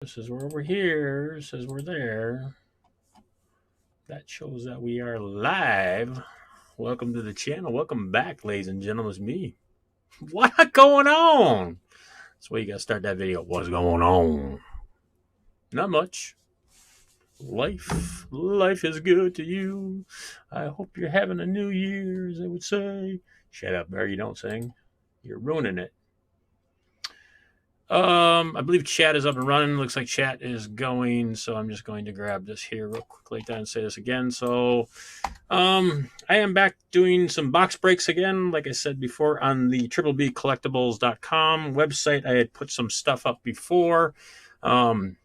This is where we're here. This is we're there. That shows that we are live. Welcome to the channel. Welcome back, ladies and gentlemen. It's me. What going on? That's why you gotta start that video. What's going on? Not much. Life is good to you. I hope you're having a new year, as they would say. Shut up, Barry. You don't sing. You're ruining it. I believe chat is up and running. Looks like chat is going, so I'm just going to grab this here real quickly and say this again. So, I am back doing some box breaks again, like I said before, on the BBcollectibles.com website. I had put some stuff up before. I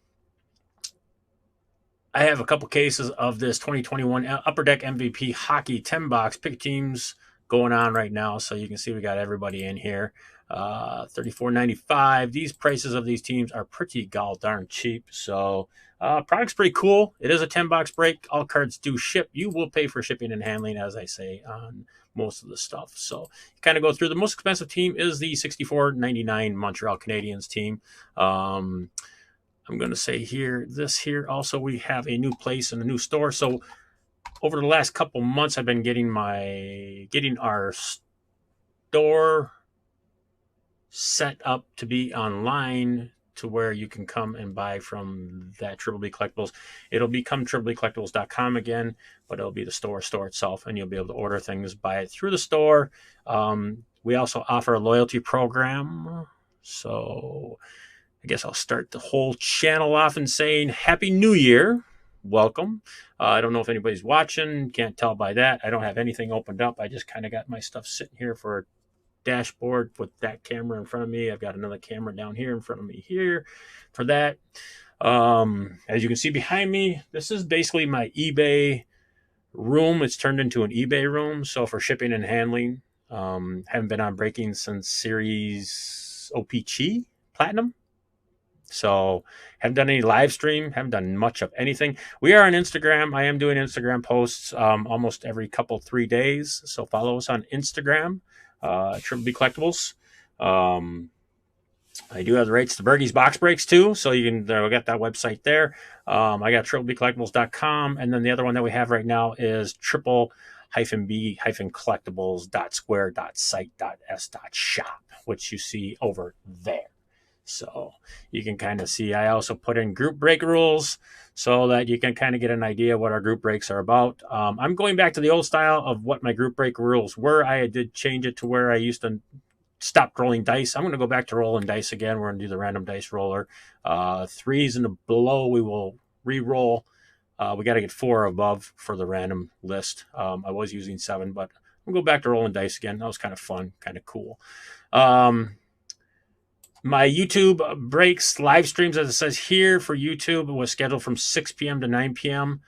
have a couple cases of this 2021 Upper Deck MVP hockey 10 box pick teams going on right now, so you can see we got everybody in here. $34.95. These prices of these teams are pretty gall darn cheap. So product's pretty cool. It is a 10 box break. All cards do ship. You will pay for shipping and handling, as I say, on most of the stuff. So you kind of go through. The most expensive team is the $64.99 Montreal Canadiens team. I'm going to say here, this here also, we have a new place and a new store. So over the last couple months, I've been getting our store set up to be online to where you can come and buy from that Triple B Collectibles. It'll become triplebcollectibles.com again, but it'll be the store itself, and you'll be able to order things, buy it through the store. We also offer a loyalty program. So I guess I'll start the whole channel off in saying Happy New Year. Welcome. I don't know if anybody's watching. Can't tell by that. I don't have anything opened up. I just kind of got my stuff sitting here for a dashboard with that camera in front of me. I've got another camera down here in front of me here for that. As you can see behind me, this is basically my eBay room. It's turned into an eBay room. So for shipping and handling, haven't been on breaking since series OPG Platinum. So haven't done any live stream, haven't done much of anything. We are on Instagram. I am doing Instagram posts almost every 3 days. So follow us on Instagram. Triple B Collectibles. I do have the rights to BERGIE's box breaks too, so you can get that website there. I got triplebcollectibles.com, and then the other one that we have right now is triple-b-collectibles.square.site.s.shop, which you see over there. So you can kind of see, I also put in group break rules so that you can kind of get an idea what our group breaks are about. I'm going back to the old style of what my group break rules were. I did change it to where I used to stop rolling dice. I'm going to go back to rolling dice again. We're going to do the random dice roller. Threes and below, we will re-roll. We got to get 4 above for the random list. I was using 7, but we'll go back to rolling dice again. That was kind of fun, kind of cool. My YouTube breaks live streams, as it says here for YouTube, was scheduled from 6 p.m. to 9 p.m.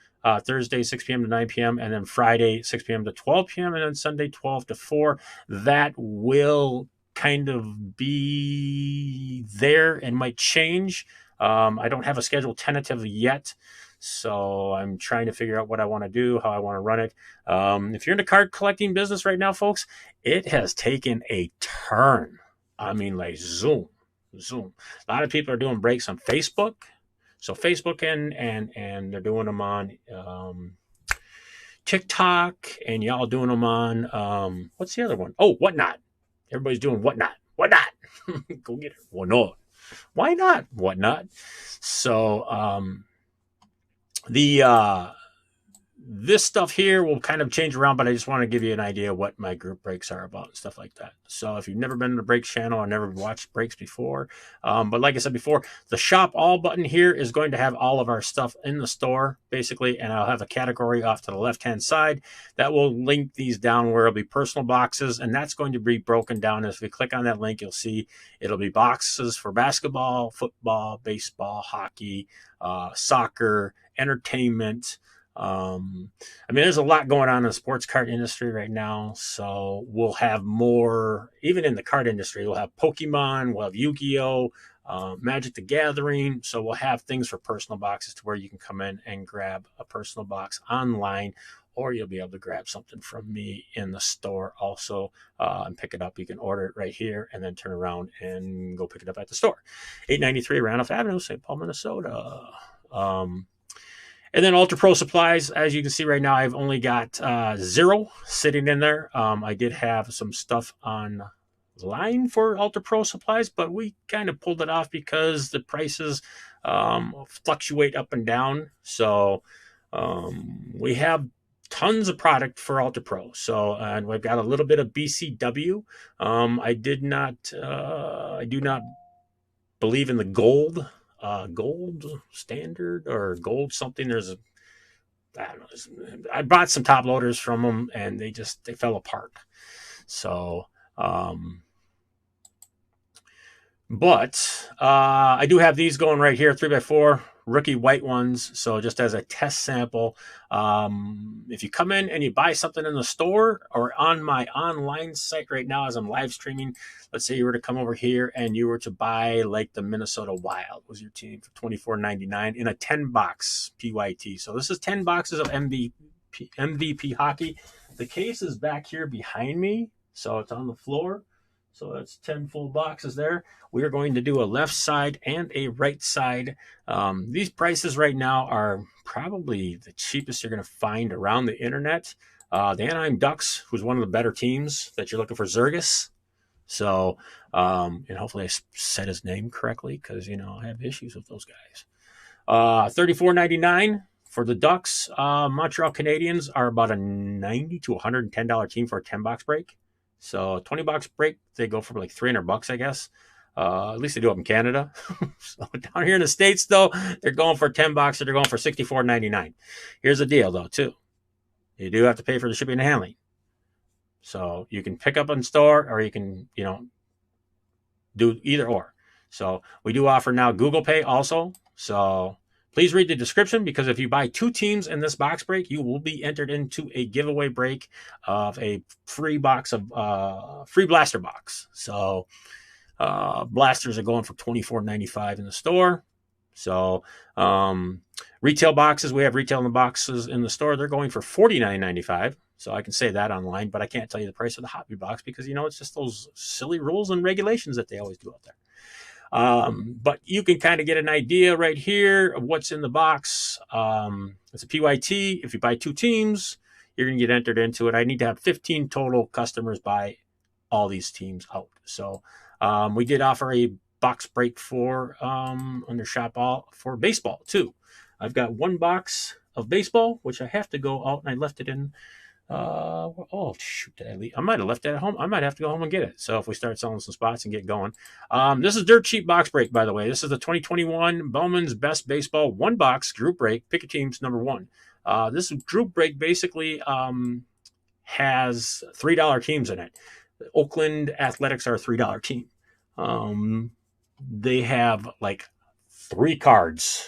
Thursday, 6 p.m. to 9 p.m. And then Friday, 6 p.m. to 12 p.m. And then Sunday, 12 to 4. That will kind of be there and might change. I don't have a schedule tentative yet. So I'm trying to figure out what I want to do, how I want to run it. If you're in the card collecting business right now, folks, it has taken a turn. I mean, like Zoom. A lot of people are doing breaks on Facebook. So Facebook and they're doing them on TikTok, and y'all doing them on what's the other one? Oh, Whatnot. Everybody's doing Whatnot. Go get it. Whatnot. Why not? Whatnot. So this stuff here will kind of change around, but I just want to give you an idea of what my group breaks are about and stuff like that. So if you've never been to the breaks channel or never watched breaks before, but like I said before, the shop all button here is going to have all of our stuff in the store, basically, and I'll have a category off to the left-hand side that will link these down where it'll be personal boxes, and that's going to be broken down. As we click on that link, you'll see it'll be boxes for basketball, football, baseball, hockey, soccer, entertainment. I mean, there's a lot going on in the sports card industry right now. So we'll have more, even in the card industry, we'll have Pokemon, we'll have Yu-Gi-Oh!, Magic the Gathering. So we'll have things for personal boxes to where you can come in and grab a personal box online or you'll be able to grab something from me in the store also and pick it up. You can order it right here and then turn around and go pick it up at the store. 893 Randolph Avenue, St. Paul, Minnesota. And then Ultra Pro Supplies, as you can see right now, I've only got 0 sitting in there. I did have some stuff online for Ultra Pro Supplies, but we kind of pulled it off because the prices fluctuate up and down. So we have tons of product for Ultra Pro. So, and we've got a little bit of BCW. I do not believe in the gold standard or gold something. I don't know. I bought some top loaders from them and they fell apart. So, but I do have these going right here, 3x4 rookie white ones. So just as a test sample, if you come in and you buy something in the store or on my online site right now as I'm live streaming, let's say you were to come over here and you were to buy like the Minnesota Wild was your team for $24.99 in a 10 box PYT. So this is 10 boxes of MVP hockey. The case is back here behind me, so it's on the floor. So that's 10 full boxes there. We are going to do a left side and a right side. These prices right now are probably the cheapest you're going to find around the internet. The Anaheim Ducks, who's one of the better teams that you're looking for, Zergus. So, and hopefully I said his name correctly because, I have issues with those guys. $34.99 for the Ducks. Montreal Canadiens are about a $90 to $110 team for a 10-box break. So $20 break, they go for like $300, I guess. At least they do up in Canada. So down here in the States, though, they're going for $10. They're going for $64.99. Here's the deal, though, too. You do have to pay for the shipping and handling. So you can pick up in store or you can, do either or. So we do offer now Google Pay also. So please read the description because if you buy 2 teams in this box break, you will be entered into a giveaway break of a free box of free blaster box. So blasters are going for $24.95 in the store. So retail boxes, we have retail in the boxes in the store. They're going for $49.95. So I can say that online, but I can't tell you the price of the hobby box because, it's just those silly rules and regulations that they always do out there. But you can kind of get an idea right here of what's in the box. It's a PYT. If you buy 2 teams, you're going to get entered into it. I need to have 15 total customers buy all these teams out. So we did offer a box break for under shop all for baseball too. I've got 1 box of baseball, which I have to go out and I left it in. Oh shoot! Did I leave? I might have left it at home. I might have to go home and get it. So if we start selling some spots and get going, this is dirt cheap box break, by the way. This is the 2021 Bowman's Best Baseball 1 box group break. Pick a team's number 1. This group break basically has $3 teams in it. The Oakland Athletics are a $3 team. They have like 3 cards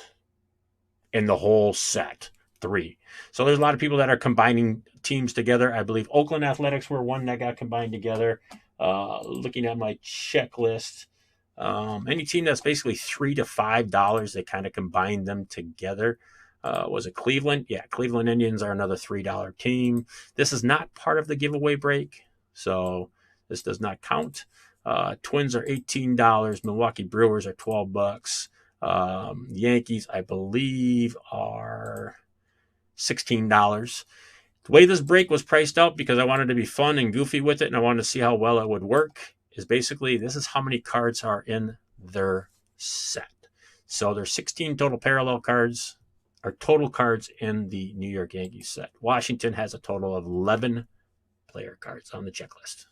in the whole set. 3. So there's a lot of people that are combining teams together. I believe Oakland Athletics were one that got combined together. Looking at my checklist, any team that's basically $3 to $5, they kind of combine them together. Was it Cleveland? Yeah, Cleveland Indians are another $3 team. This is not part of the giveaway break, so this does not count. Twins are $18. Milwaukee Brewers are $12. Yankees, I believe, are $16. The way this break was priced out, because I wanted to be fun and goofy with it and I wanted to see how well it would work, is basically this is how many cards are in their set. So there's 16 total parallel cards or total cards in the New York Yankees set. Washington has a total of 11 player cards on the checklist.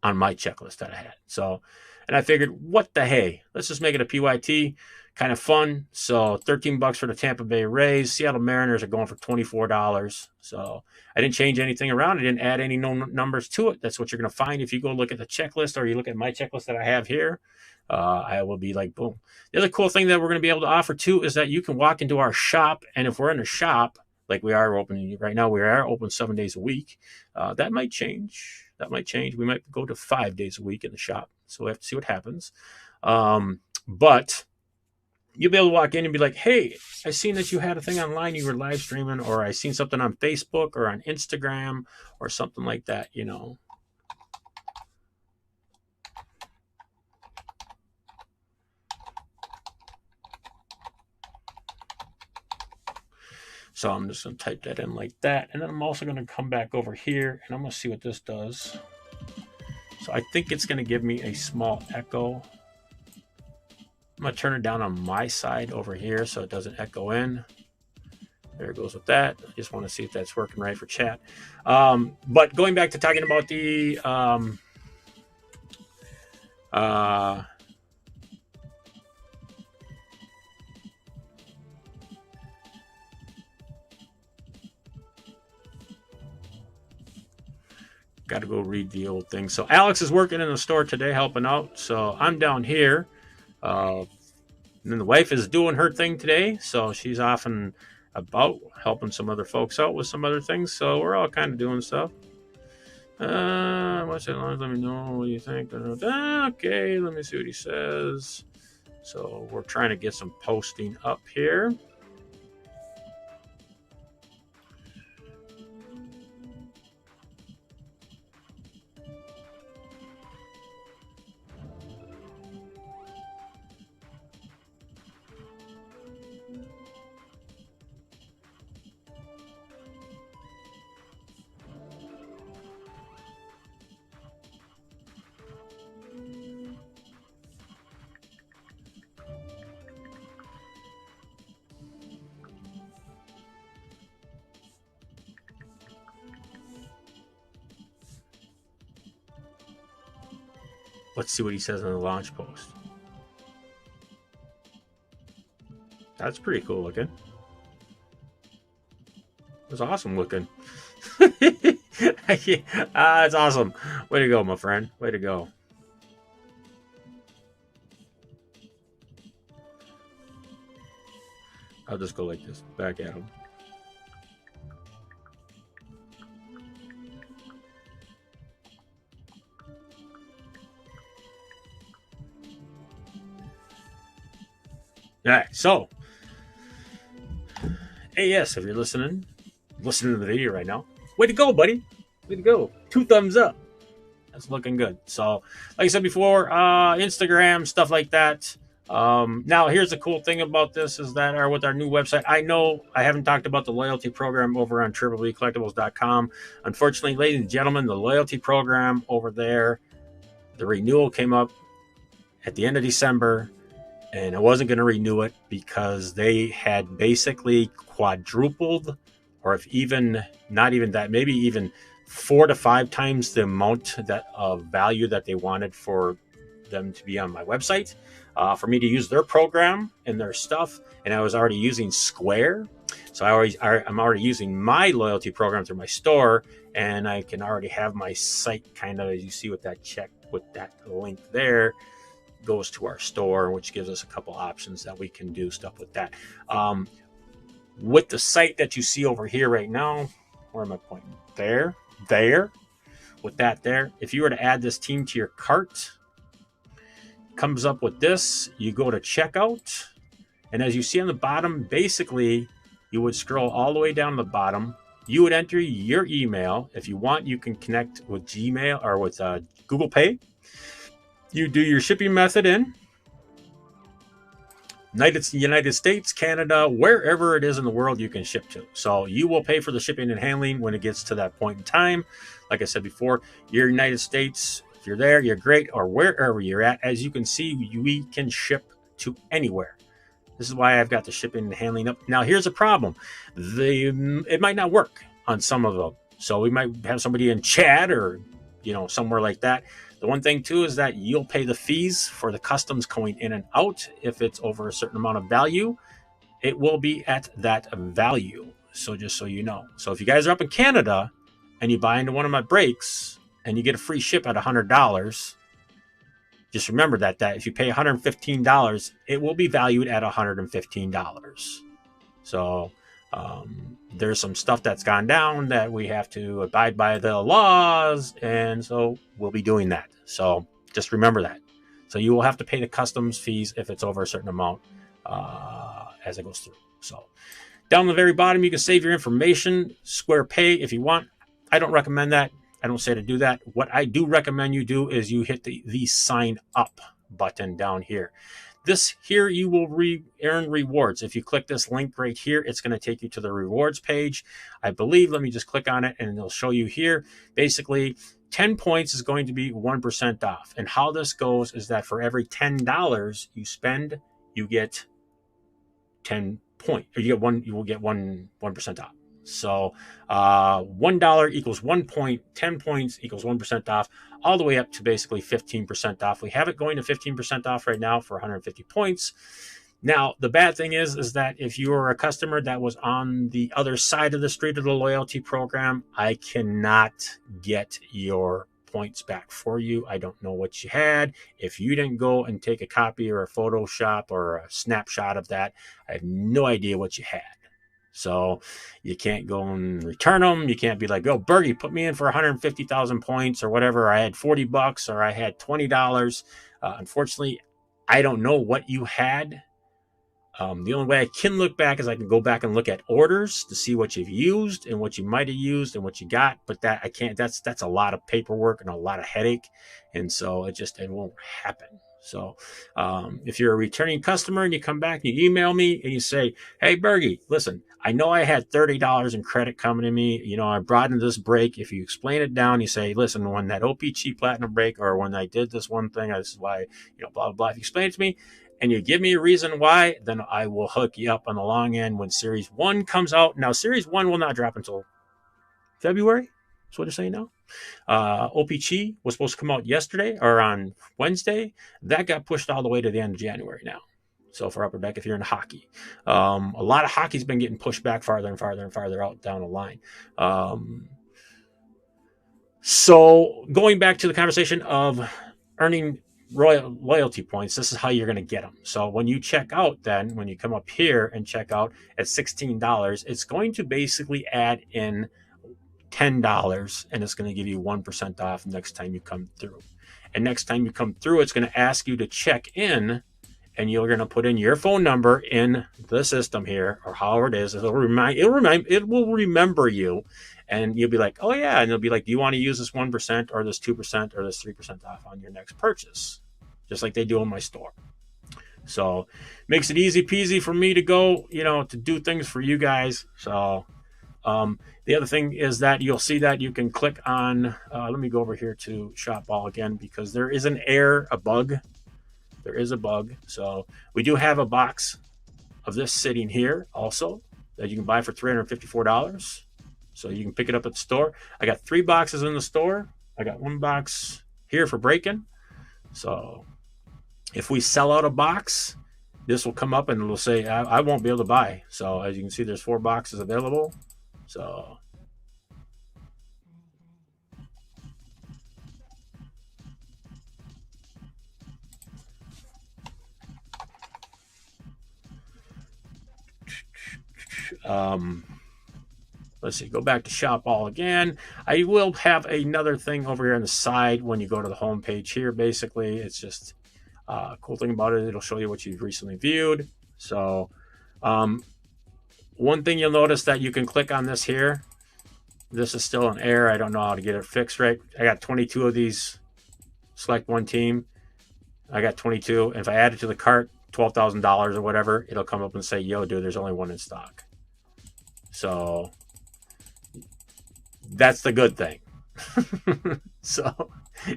On my checklist that I had. So, and I figured, what the hey? Let's just make it a PYT. Kind of fun. So $13 for the Tampa Bay Rays. Seattle Mariners are going for $24. So I didn't change anything around. I didn't add any numbers to it. That's what you're going to find if you go look at the checklist or you look at my checklist that I have here. I will be like, boom. The other cool thing that we're going to be able to offer too is that you can walk into our shop, and if we're in a shop, like we are open right now, we are open 7 days a week. That might change. We might go to 5 days a week in the shop. So we have to see what happens. But you'll be able to walk in and be like, hey, I seen that you had a thing online, you were live streaming, or I seen something on Facebook or on Instagram or something like that, you know. So I'm just going to type that in like that. And then I'm also going to come back over here and I'm going to see what this does. So I think it's going to give me a small echo. I'm going to turn it down on my side over here so it doesn't echo in. There it goes with that. I just want to see if that's working right for chat. But going back to talking about the got to go read the old thing. So Alex is working in the store today, helping out. So I'm down here. And then the wife is doing her thing today. So she's off and about helping some other folks out with some other things. So we're all kind of doing stuff. What's it? Let me know what you think. Okay, let me see what he says. So we're trying to get some posting up here. Let's see what he says in the launch post. That's pretty cool looking. It's awesome looking. It's awesome. Way to go, my friend. Way to go. I'll just go like this. Back at him. All right, so hey, yes, if you're listening to the video right now, way to go, buddy. Way to go. 2 thumbs up. That's looking good. So, like I said before, Instagram, stuff like that. Now, here's the cool thing about this is that with our new website, I know I haven't talked about the loyalty program over on BERGIE.collectibles.com. Unfortunately, ladies and gentlemen, the loyalty program over there, the renewal came up at the end of December. And I wasn't going to renew it because they had basically quadrupled, or if even not even that, maybe even 4 to 5 times the amount that of value that they wanted for them to be on my website, for me to use their program and their stuff. And I was already using Square, so I'm already using my loyalty program through my store, and I can already have my site kind of, as you see with that check with that link there, goes to our store, which gives us a couple options that we can do stuff with that. With the site that you see over here right now, where am I pointing? There. With that there, if you were to add this team to your cart, comes up with this. You go to checkout, and as you see on the bottom, basically you would scroll all the way down to the bottom. You would enter your email. If you want, you can connect with Gmail or with Google Pay. You do your shipping method in United States, Canada, wherever it is in the world you can ship to. So you will pay for the shipping and handling when it gets to that point in time. Like I said before, you're United States, if you're there, you're great, or wherever you're at. As you can see, we can ship to anywhere. This is why I've got the shipping and handling up. Now, here's a problem. It might not work on some of them. So we might have somebody in Chad or, somewhere like that. The one thing, too, is that you'll pay the fees for the customs going in and out. If it's over a certain amount of value, it will be at that value. So just so you know. So if you guys are up in Canada and you buy into one of my breaks and you get a free ship at $100, just remember that if you pay $115, it will be valued at $115. So there's some stuff that's gone down that we have to abide by the laws, and so we'll be doing that. So just remember that. So you will have to pay the customs fees if it's over a certain amount. as it goes through. So down the very bottom, you can save your information, Square Pay if you want. I don't recommend that. I don't say to do that. What I do recommend you do is you hit the sign up button down here. This here, you will earn rewards. If you click this link right here, it's going to take you to the rewards page. I believe, let me just click on it and it'll show you here. Basically, 10 points is going to be 1% off. And how this goes is that for every $10 you spend, you get 10 points. Or you will get 1% off. So $1 equals 1 point, 10 points equals 1% off, all the way up to basically 15% off. We have it going to 15% off right now for 150 points. Now, the bad thing is that if you are a customer that was on the other side of the street of the loyalty program, I cannot get your points back for you. I don't know what you had. If you didn't go and take a copy or a Photoshop or a snapshot of that, I have no idea what you had. So you can't go and return them. You can't be like, oh, BERGIE, put me in for 150,000 points or whatever. I had $40 or I had $20. Unfortunately, I don't know what you had. The only way I can look back is I can go back and look at orders to see what you've used and what you might have used and what you got. But that I can't. That's a lot of paperwork and a lot of headache, and so it won't happen. So if you're a returning customer and you come back and you email me and you say, hey, BERGIE, listen, I know I had $30 in credit coming to me. You know, I brought in this break. If you explain it down, you say, listen, when that OPC Platinum break or when I did this one thing, this is why, you know, blah, blah, blah. If you explain it to me and you give me a reason why, then I will hook you up on the long end when Series 1 comes out. Now, Series 1 will not drop until February. That's what they're saying now. OPC was supposed to come out yesterday or on Wednesday. That got pushed all the way to the end of January now. So for Upper Deck, if you're in hockey, a lot of hockey's been getting pushed back farther and farther and farther out down the line. So going back to the conversation of earning loyalty points, this is how you're going to get them. So when you check out, then when you come up here and check out at $16, it's going to basically add in $10 and it's going to give you 1% off next time you come through. And next time you come through, it's going to ask you to check in and you're going to put in your phone number in the system here or however it is. It will remember you and you'll be like, oh yeah. And it'll be like, do you want to use this 1% or this 2% or this 3% off on your next purchase? Just like they do in my store. So makes it easy peasy for me to go, you know, to do things for you guys. So the other thing is that you'll see that you can click on, let me go over here to Shop All again, because there is a bug. There is a bug. So we do have a box of this sitting here also that you can buy for $354. So you can pick it up at the store. I got 3 boxes in the store. I got 1 box here for break-in. So if we sell out a box, this will come up and it'll say, I won't be able to buy. So as you can see, there's 4 boxes available. So let's see, go back to Shop All again. I will have another thing over here on the side when you go to the home page here. Basically, it's just cool thing about it. It'll show you what you've recently viewed. So one thing you'll notice that you can click on this here. This is still an error. I don't know how to get it fixed right. I got 22 of these. Select one team. I got 22. And if I add it to the cart, $12,000 or whatever, it'll come up and say, yo, dude, there's only 1 in stock. So that's the good thing. So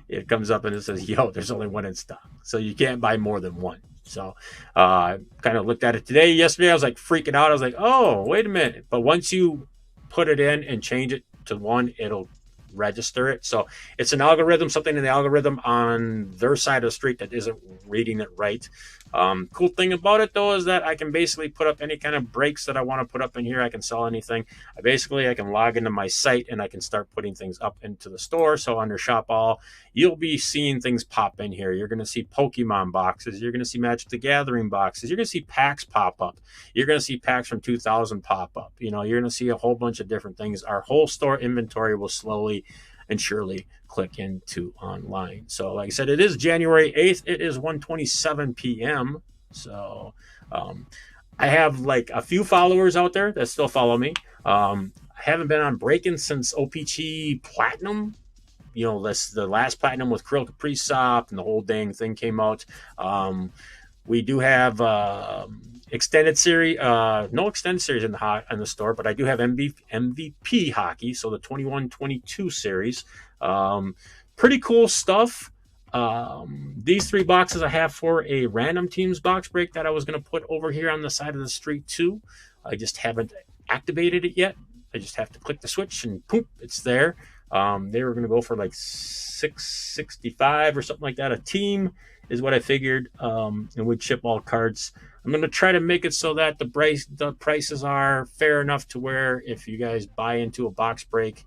it comes up and it says, yo, there's only 1 in stock. So you can't buy more than 1. So I kind of looked at it yesterday. I was like freaking out. I was like, oh, wait a minute. But once you put it in and change it to 1, it'll register it. So it's an algorithm, something in the algorithm on their side of the street that isn't reading it right. Cool thing about it though is that I can basically put up any kind of breaks that I want to put up in here. I can sell anything. I can log into my site and I can start putting things up into the store. So under Shop All, you'll be seeing things pop in here. You're going to see Pokemon boxes. You're going to see Magic the Gathering boxes. You're going to see packs pop up. You're going to see packs from 2000 pop up. You know, you're going to see a whole bunch of different things. Our whole store inventory will slowly and surely click into online. So like I said, it is January 8th. It is 1:27 p.m. So I have like a few followers out there that still follow me. I haven't been on breaking since OPG Platinum. You know, this the last Platinum with Krill Kaprizov and the whole dang thing came out. Um, we do have extended series, no extended series in the store, but I do have MVP hockey, so the 21-22 series. Um, Pretty cool stuff. These three boxes I have for a random teams box break that I was going to put over here on the side of the street too. I just haven't activated it yet. I just have to click the switch and poof, it's there. They were going to go for like 665 or something like that. A team is what I figured, and would ship all cards. I'm going to try to make it so that the prices are fair enough to where if you guys buy into a box break,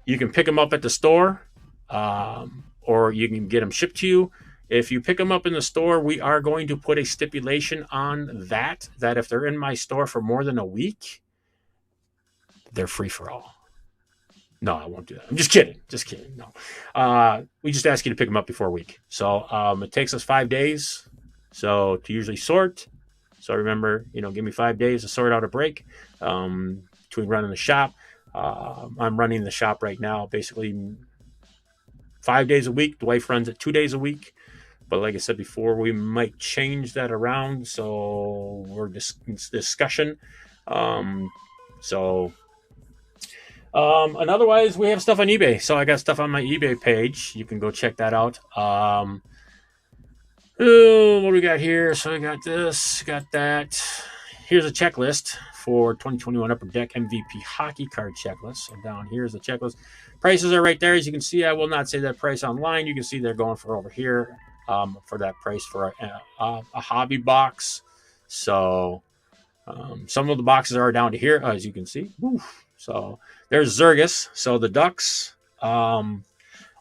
you can pick them up at the store, or you can get them shipped to you. If you pick them up in the store, we are going to put a stipulation on that if they're in my store for more than a week, they're free for all. No, I won't do that. I'm just kidding. Just kidding. No. We just ask you to pick them up before a week. So it takes us 5 days. So to usually sort. So remember, give me 5 days to sort out a break between running the shop. I'm running the shop right now basically 5 days a week. The wife runs it 2 days a week. But like I said before, we might change that around. So we're discussion. And otherwise, we have stuff on eBay. So I got stuff on my eBay page. You can go check that out. What do we got here? So I got this, got that. Here's a checklist for 2021 Upper Deck MVP hockey card checklist. So down here's the checklist. Prices are right there. As you can see, I will not say that price online. You can see they're going for over here for that price for a hobby box. So some of the boxes are down to here, as you can see. Oof. So there's Zergus. So the Ducks.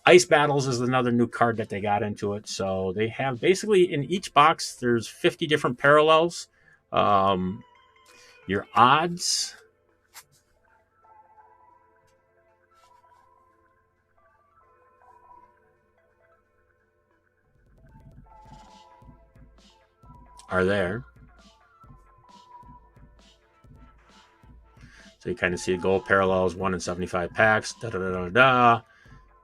Ice Battles is another new card that they got into it. So they have basically in each box, there's 50 different parallels. Your odds. Are there. So you kind of see gold parallels, 1 in 75 packs.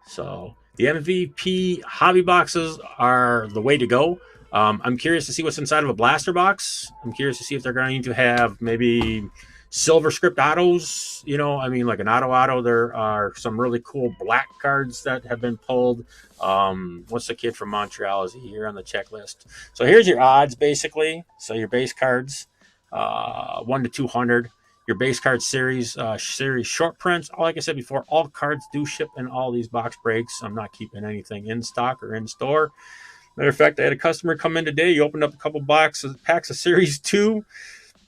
So the MVP hobby boxes are the way to go. I'm curious to see what's inside of a blaster box. I'm curious to see if they're going to have maybe silver script autos. Like an auto. There are some really cool black cards that have been pulled. What's the kid from Montreal? Is he here on the checklist? So here's your odds, basically. So your base cards, 1 to 200. Your base card series short prints. Like I said before, all cards do ship in all these box breaks. I'm not keeping anything in stock or in store. Matter of fact, I had a customer come in today. He opened up a couple packs of Series 2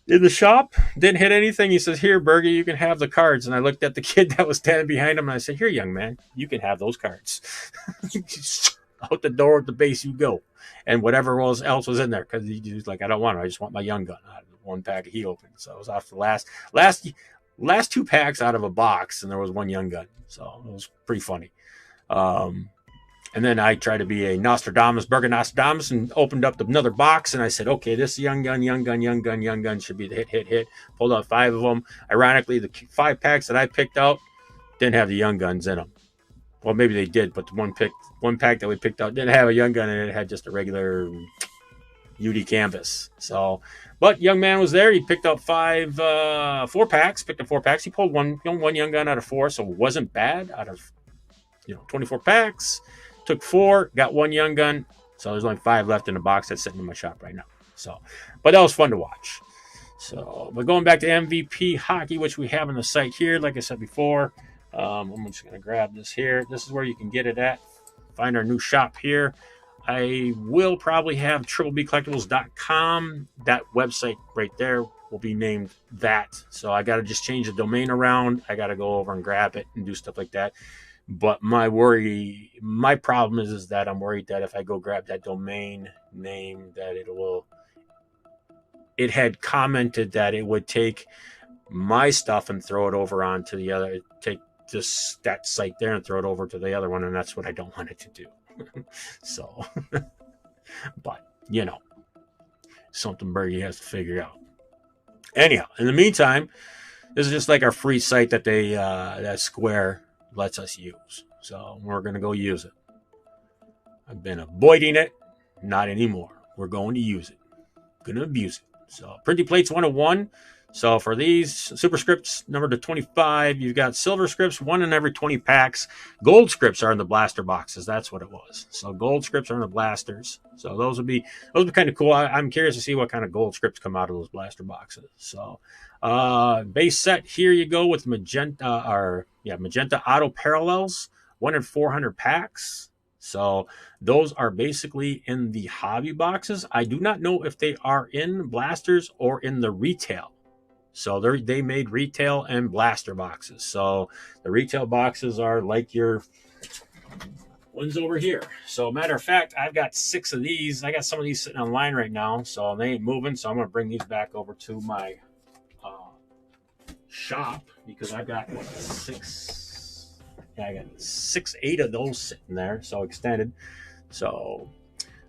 in the shop. Didn't hit anything. He says, "Here, Bergie, you can have the cards." And I looked at the kid that was standing behind him, and I said, "Here, young man, you can have those cards." Out the door at the base you go. And whatever else was in there, because he was like, "I don't want it. I just want my young gun." Out of the one pack he opened. So it was off the last 2 packs out of a box, and there was one young gun. So it was pretty funny. And then I tried to be a Burger Nostradamus, and opened up another box, and I said, okay, this young gun should be the hit. Pulled out 5 of them. Ironically, the 5 packs that I picked out didn't have the young guns in them. Well, maybe they did, but the one pack that we picked out didn't have a young gun in it. It had just a regular UD canvas. So, but young man was there. He picked up 4 packs. He pulled one young gun out of 4, so it wasn't bad out of 24 packs. Took 4, got 1 young gun. So there's only 5 left in the box that's sitting in my shop right now. So, but that was fun to watch. So, but going back to MVP hockey, which we have on the site here, like I said before, I'm just going to grab this here. This is where you can get it at. Find our new shop here. I will probably have BBcollectibles.com. That website right there will be named that. So I got to just change the domain around. I got to go over and grab it and do stuff like that. But my problem is that I'm worried that if I go grab that domain name, that it had commented that it would take my stuff and throw it over onto the other, take that site there and throw it over to the other one. And that's what I don't want it to do. So, but something BERGIE has to figure out. Anyhow, in the meantime, this is just like our free site that that Square lets us use. So we're going to go use it. I've been avoiding it. Not anymore. We're going to use it. Going to abuse it. So printing plates 101. So for these superscripts number to 25, you've got silver scripts, 1 in every 20 packs. Gold scripts are in the blaster boxes. That's what it was. So gold scripts are in the blasters. So those would be kind of cool. I'm curious to see what kind of gold scripts come out of those blaster boxes. So base set, here you go with magenta auto parallels, 1 in 400 packs. So those are basically in the hobby boxes. I do not know if they are in blasters or in the retail. So they made retail and blaster boxes. So the retail boxes are like your ones over here. So matter of fact, I've got 6 of these. I got some of these sitting online right now, so they ain't moving. So I'm going to bring these back over to my shop because I've got 6. Yeah, I got 8 of those sitting there. So extended. So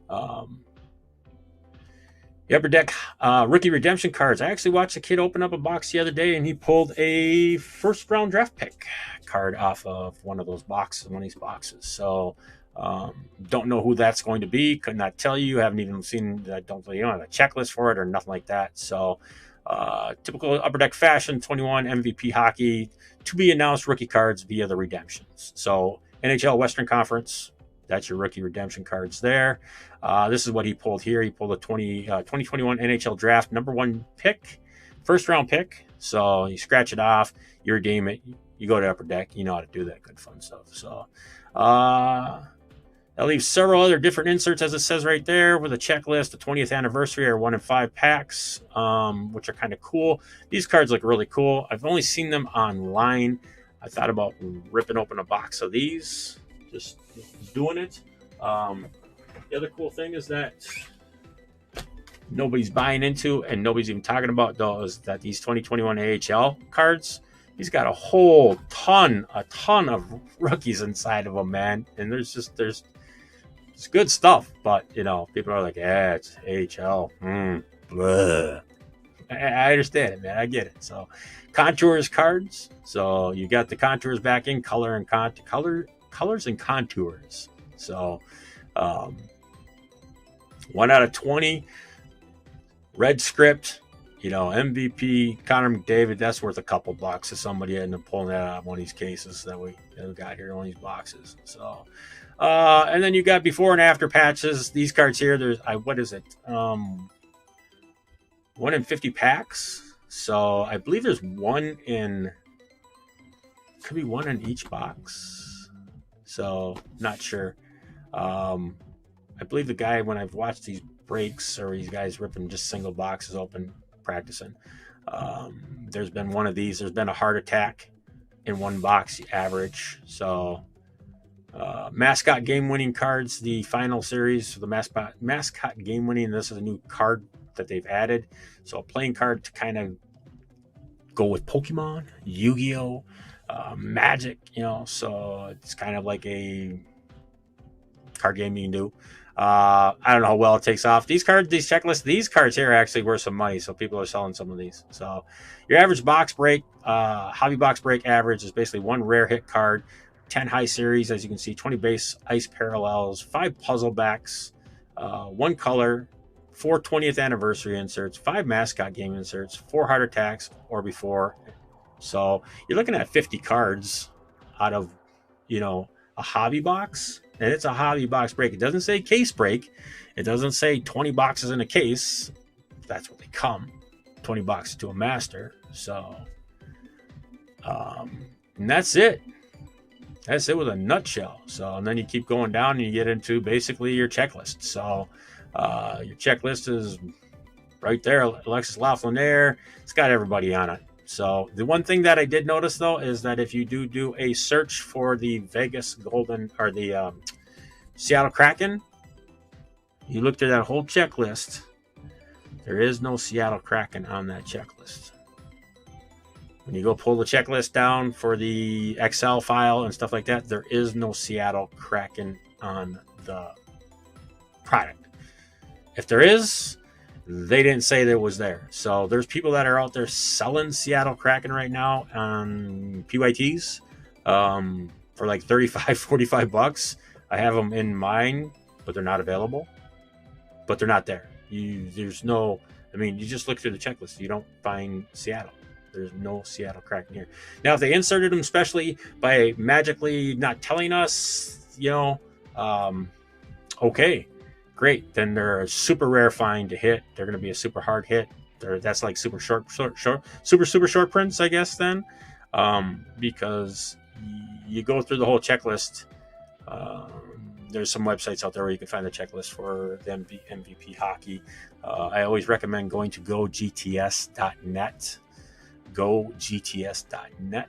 the Upper Deck rookie redemption cards. I actually watched a kid open up a box the other day, and he pulled a first round draft pick card off of one of these boxes. So don't know who that's going to be. Could not tell you. Haven't even seen. You don't have a checklist for it or nothing like that. So typical Upper Deck fashion. 21 MVP hockey to be announced rookie cards via the redemptions. So NHL Western Conference. That's your rookie redemption cards there. This is what he pulled here. He pulled a 2021 NHL draft #1 pick, first round pick. So you scratch it off, you redeem it, you go to Upper Deck. You know how to do that good fun stuff. So that leaves several other different inserts, as it says right there, with a checklist. The 20th anniversary are 1 in 5 packs, which are kind of cool. These cards look really cool. I've only seen them online. I thought about ripping open a box of these. Just doing it. The other cool thing is that nobody's buying into and nobody's even talking about those, that these 2021 AHL cards, he's got a ton of rookies inside of them, man. And there's good stuff, but people are like, yeah, it's AHL. Blah. I understand it, man. I get it. So contours cards. So you got the contours back in colors and contours. So 1 out of 20 red script, MVP Connor McDavid. That's worth a couple bucks if somebody ended up pulling that out of one of these cases that we got here, one of these boxes. So and then you got before and after patches. These cards here, there's what is it, 1 in 50 packs. So I believe there's could be 1 in each box. So not sure. I believe the guy, when I've watched these breaks or these guys ripping just single boxes open practicing, there's been one of these. There's been a heart attack in one box average. So mascot game winning cards, the final series for the mascot game winning. This is a new card that they've added. So a playing card to kind of go with Pokemon, Yu-Gi-Oh, Magic, so it's kind of like a card game you can do. I don't know how well it takes off. These checklists, these cards here are actually worth some money, so people are selling some of these. So your average box break, hobby box break average is basically 1 rare hit card, 10 high series, as you can see, 20 base ice parallels, 5 puzzle backs, 1 color, 4 20th anniversary inserts, 5 mascot game inserts, 4 heart attacks or before. So you're looking at 50 cards out of, a hobby box. And it's a hobby box break. It doesn't say case break. It doesn't say 20 boxes in a case. That's what they come. 20 boxes to a master. So, and that's it. That's it with a nutshell. So, and then you keep going down and you get into basically your checklist. So, your checklist is right there. Alexis Lafreniere. It's got everybody on it. So the one thing that I did notice, though, is that if you do a search for the Vegas Golden or the Seattle Kraken, you look through that whole checklist, there is no Seattle Kraken on that checklist. When you go pull the checklist down for the Excel file and stuff like that, there is no Seattle Kraken on the product. If there is, They didn't say that it was there. So there's people that are out there selling Seattle Kraken right now on PYTs for like 35, 45 bucks. I have them in mine, but they're not available. But they're not there. There's no. I mean, you just look through the checklist. You don't find Seattle. There's no Seattle Kraken here. Now, if they inserted them, especially by magically not telling us, okay, great. Then they're a super rare find to hit. They're going to be a super hard hit. That's like super super short prints, I guess. Then, because you go through the whole checklist. There's some websites out there where you can find the checklist for the MVP hockey. I always recommend going to gogts.net. Gogts.net.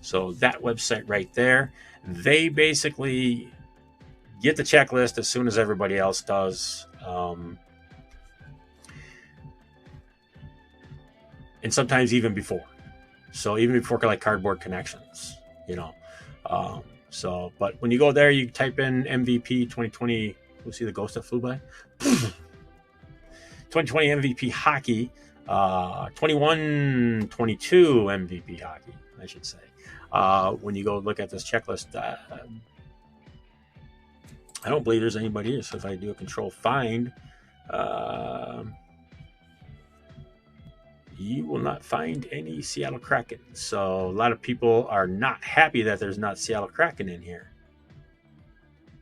So that website right there, they basically get the checklist as soon as everybody else does. And sometimes even before. So even before like Cardboard Connections, but when you go there, you type in MVP 2020. We'll see the ghost that flew by. 2020 MVP hockey, 21-22 MVP hockey, I should say. When you go look at this checklist, I don't believe there's anybody here. So if I do a control find, you will not find any Seattle Kraken. So a lot of people are not happy that there's not Seattle Kraken in here.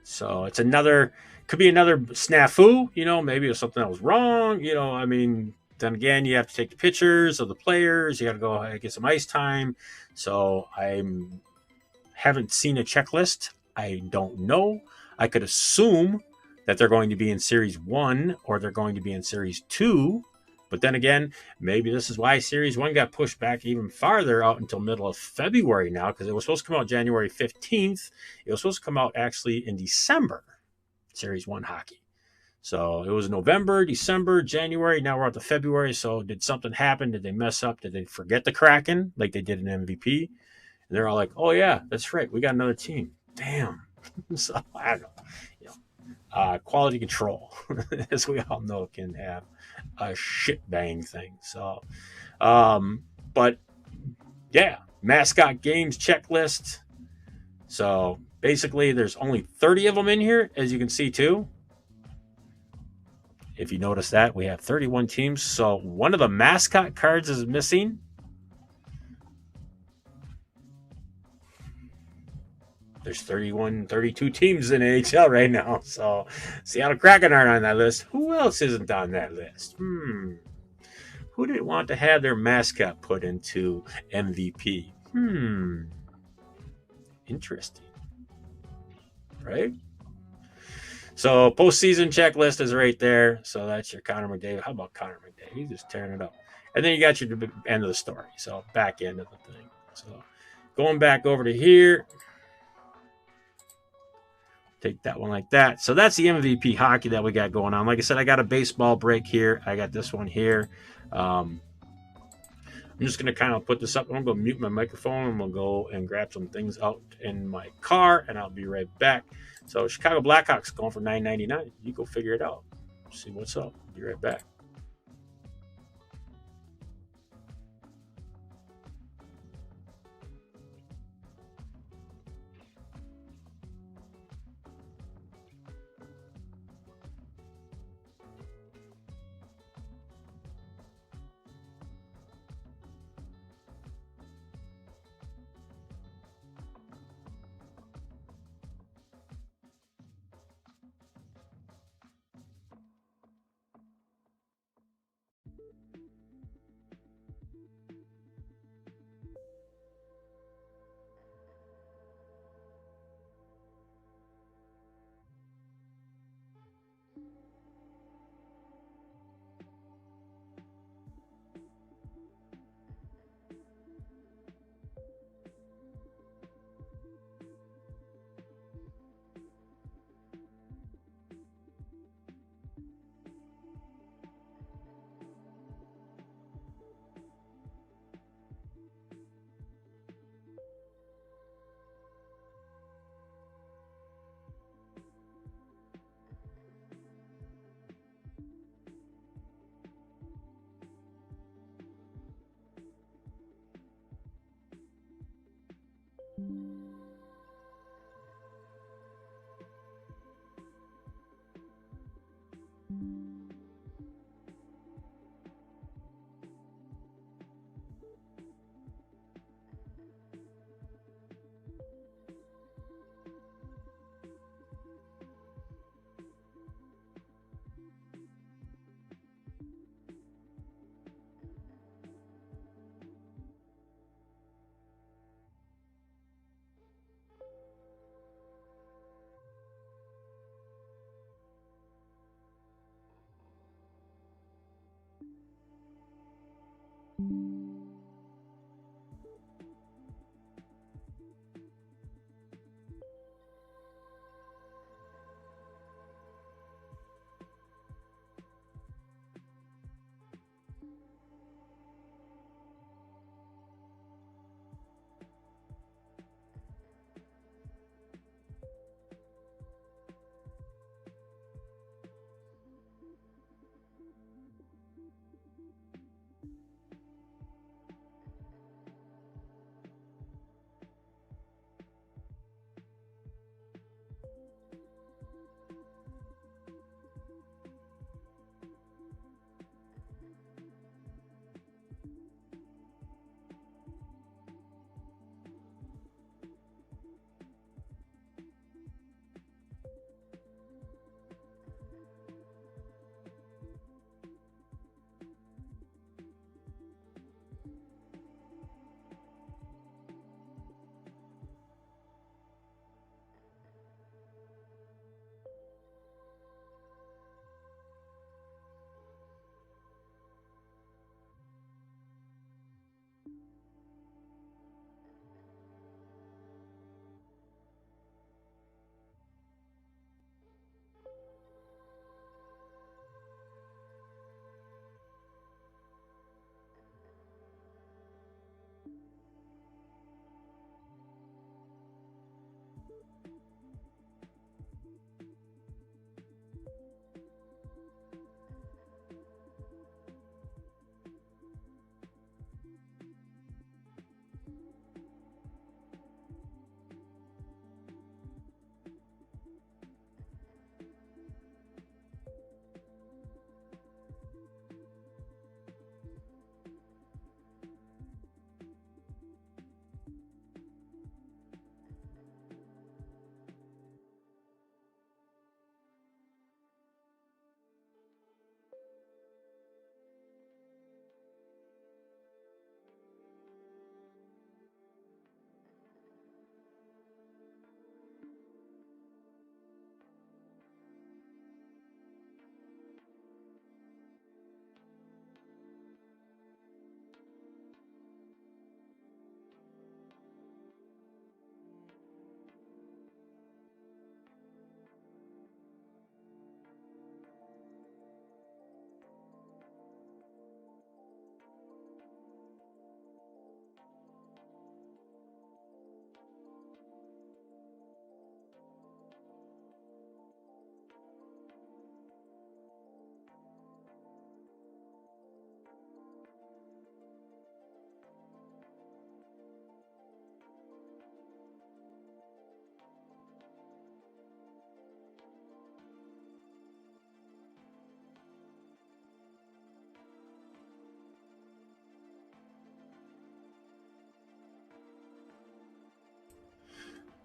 So it's could be another snafu, maybe it was something that was wrong, I mean, then again, you have to take the pictures of the players. You got to go get some ice time. So I haven't seen a checklist. I don't know. I could assume that they're going to be in Series 1 or they're going to be in Series 2. But then again, maybe this is why Series 1 got pushed back even farther out until middle of February now, because it was supposed to come out January 15th. It was supposed to come out actually in December, Series 1 hockey. So it was November, December, January. Now we're at the February. So did something happen? Did they mess up? Did they forget the Kraken like they did in MVP? And they're all like, oh, yeah, that's right. We got another team. Damn. So I don't know. Quality control, as we all know, can have a shit bang thing. So, but yeah, mascot games checklist. So basically, there's only 30 of them in here, as you can see too. If you notice that, we have 31 teams. So one of the mascot cards is missing. There's 32 teams in NHL right now. So Seattle Kraken aren't on that list. Who else isn't on that list? Who didn't want to have their mascot put into MVP? Interesting. Right? So postseason checklist is right there. So that's your Connor McDavid. How about Connor McDavid? He's just tearing it up. And then you got your end of the story. So back end of the thing. So going back over to here. Take that one like that. So that's the MVP hockey that we got going on. Like I said, I got a baseball break here. I got this one here. I'm just going to kind of put this up. I'm going to mute my microphone. I'm going to go and grab some things out in my car, and I'll be right back. So Chicago Blackhawks going for $9.99. You go figure it out. See what's up. Be right back.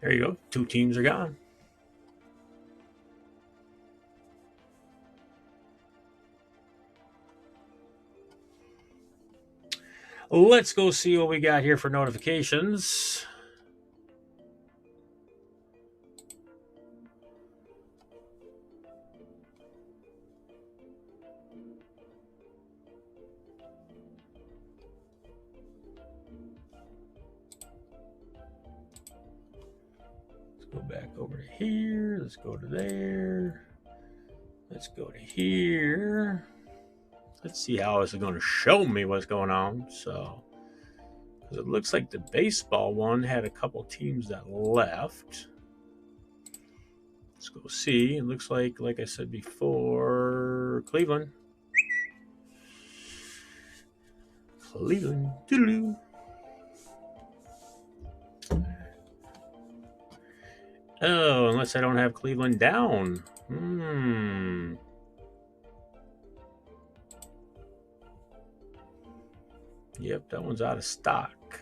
There you go. 2 teams are gone. Let's go see what we got here for notifications. Let's go back over to here. Let's go to there. Let's go to here. Let's see how it's going to show me what's going on. So, because it looks like the baseball one had a couple teams that left. Let's go see. It looks like I said before, Cleveland. Cleveland. Doo-doo. Oh, unless I don't have Cleveland down. Yep, that one's out of stock.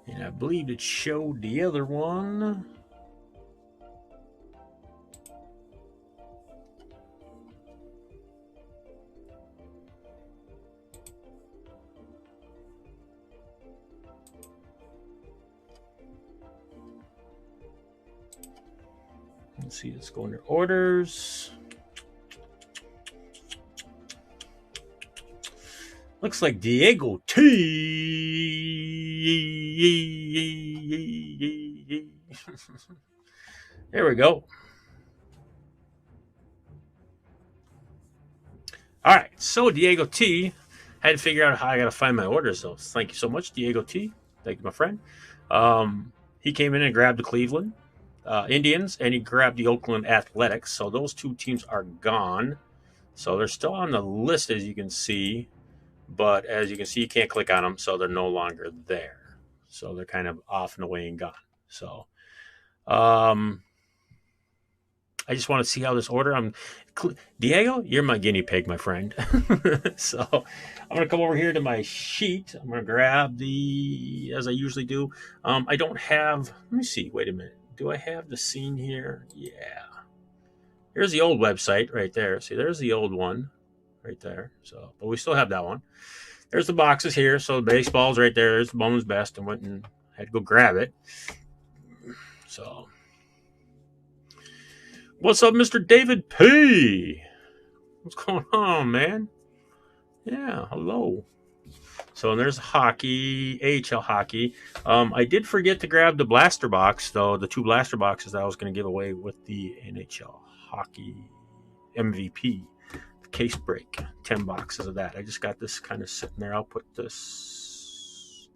And I believe it showed the other one. Let's see, let's go under orders. Looks like Diego T. There we go. All right, so Diego T. Had to figure out how I got to find my orders, though. Thank you so much, Diego T. Thank you, my friend. He came in and grabbed the Cleveland Indians, and he grabbed the Oakland Athletics. So those 2 teams are gone. So they're still on the list, as you can see. But as you can see, you can't click on them, so they're no longer there. So they're kind of off and away and gone. So I just want to see how this order. Diego, you're my guinea pig, my friend. So I'm going to come over here to my sheet. I'm going to grab as I usually do. I don't have, let me see, wait a minute. Do I have the scene here? Yeah. Here's the old website right there. See, there's the old one right there. So, but we still have that one. There's the boxes here. So the baseball's right there. There's the Bowman's Best. I went and had to go grab it. So, what's up, Mr. David P? What's going on, man? Yeah, hello. So, and there's hockey, AHL hockey. I did forget to grab the blaster box, though. The 2 blaster boxes that I was going to give away with the NHL hockey MVP case break. 10 boxes of that. I just got this kind of sitting there. I'll put this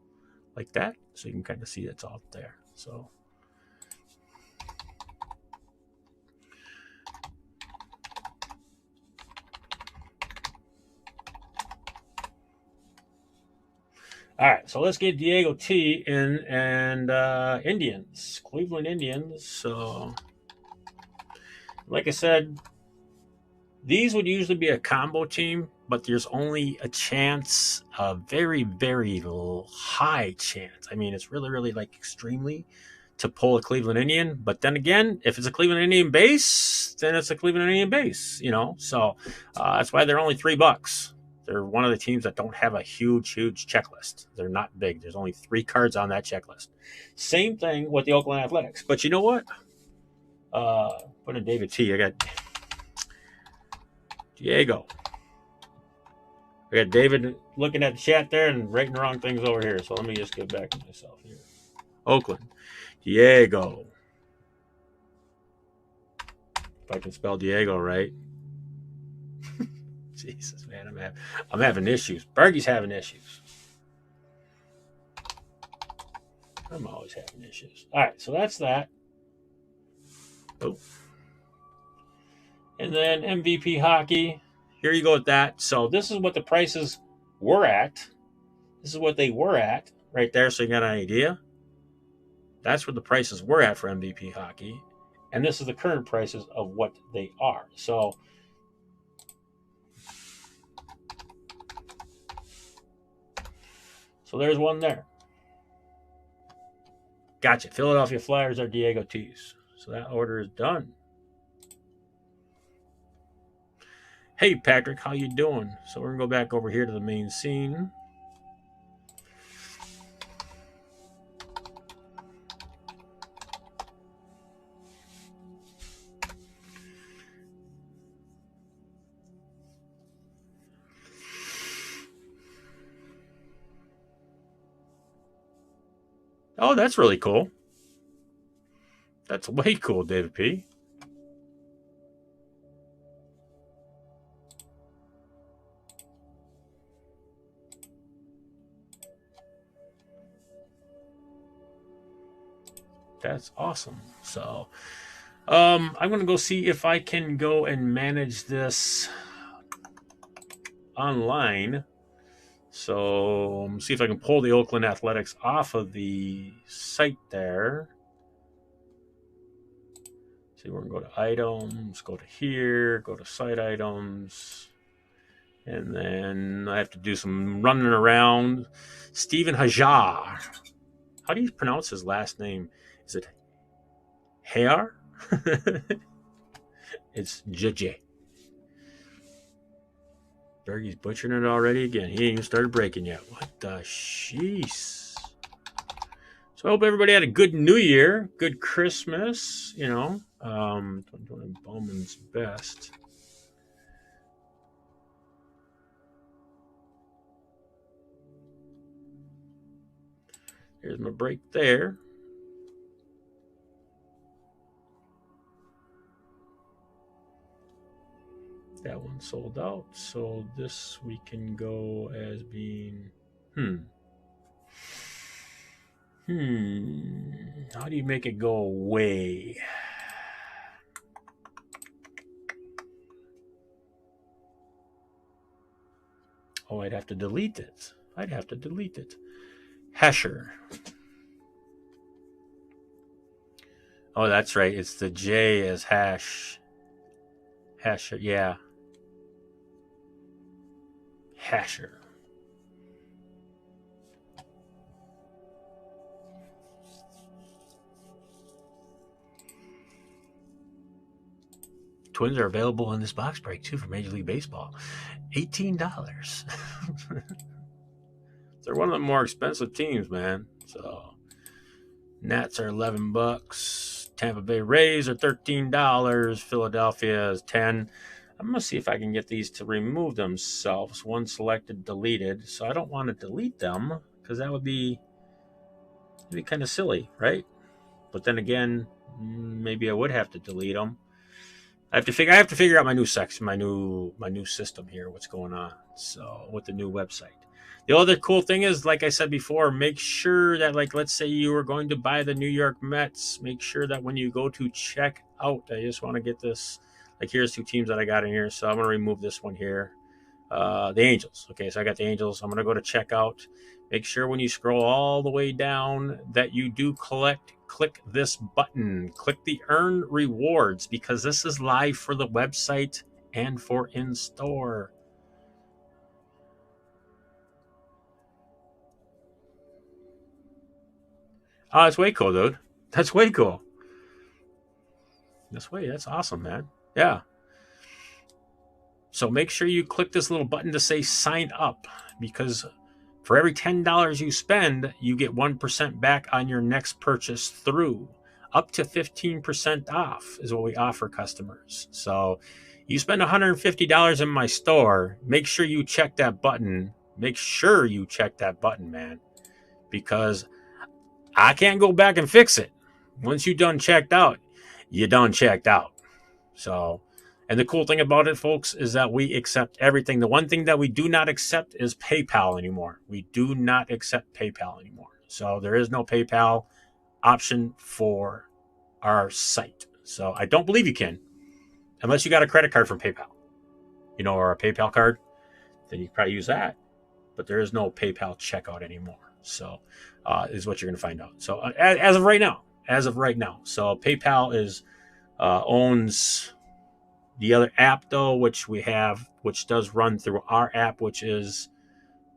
like that so you can kind of see it's all there. So, all right, so let's get Diego T in and Indians, Cleveland Indians. So, like I said, these would usually be a combo team, but there's only a chance, a very, very high chance. I mean, it's really, really like extremely to pull a Cleveland Indian. But then again, if it's a Cleveland Indian base, then it's a Cleveland Indian base, So that's why they're only $3. They're one of the teams that don't have a huge checklist. They're not big. There's only 3 cards on that checklist. Same thing with the Oakland Athletics. But you know what? Put in David T. I got Diego. I got David looking at the chat there and writing the wrong things over here. So let me just get back to myself here. Oakland. Diego. If I can spell Diego right. Jesus, man, I'm having issues. BERGIE's having issues. I'm always having issues. All right, so that's that. Oh. And then MVP hockey. Here you go with that. So this is what the prices were at. This is what they were at right there, so you got an idea. That's what the prices were at for MVP hockey. And this is the current prices of what they are. So there's one there. Gotcha. Philadelphia Flyers are Diego Tees. So that order is done. Hey, Patrick, how you doing? So we're going to go back over here to the main scene. Oh, that's really cool. That's way cool, David P. That's awesome. So, I'm going to go see if I can go and manage this online. So, see if I can pull the Oakland Athletics off of the site there. See, we're going to go to items, go to here, go to site items. And then I have to do some running around. Steven Hajar. How do you pronounce his last name? Is it Hayar? It's JJ. Bergie's butchering it already again. He ain't even started breaking yet. What the sheesh. So I hope everybody had a good New Year, good Christmas, 2020 Bowman's best. Here's my break there. That one sold out. So this we can go as being, how do you make it go away? Oh, I'd have to delete it. Hesher. Oh, that's right. It's the J as hash. Hesher, yeah. Hesher. Twins are available in this box break too for Major League Baseball. $18. They're one of the more expensive teams, man. So Nats are $11. Tampa Bay Rays are $13. Philadelphia is $10. I'm gonna see if I can get these to remove themselves. One selected, deleted. So I don't want to delete them because that would be kind of silly, right? But then again, maybe I would have to delete them. I have to figure out my new section, my new system here, what's going on. So with the new website. The other cool thing is, like I said before, make sure that, like, let's say you were going to buy the New York Mets, make sure that when you go to check out, I just want to get this, like, here's two teams that I got in here. So I'm going to remove this one here. The Angels. Okay, so I got the Angels. I'm going to go to checkout. Make sure when you scroll all the way down that you do click this button. Click the Earn Rewards because this is live for the website and for in-store. Oh, that's way cool, dude. That's way cool. That's awesome, man. Yeah. So make sure you click this little button to say sign up because for every $10 you spend, you get 1% back on your next purchase through. Up to 15% off is what we offer customers. So you spend $150 in my store, make sure you check that button. Make sure you check that button, man, because I can't go back and fix it. Once you done checked out, you done checked out. So, and the cool thing about it, folks, is that we accept everything. The one thing that we do not accept is PayPal anymore. We do not accept PayPal anymore. So there is no PayPal option for our site. So I don't believe you can, unless you got a credit card from PayPal, or a PayPal card, then you can probably use that. But there is no PayPal checkout anymore. So is what you're going to find out. So as of right now. So PayPal owns the other app, though, which we have, which does run through our app, which is,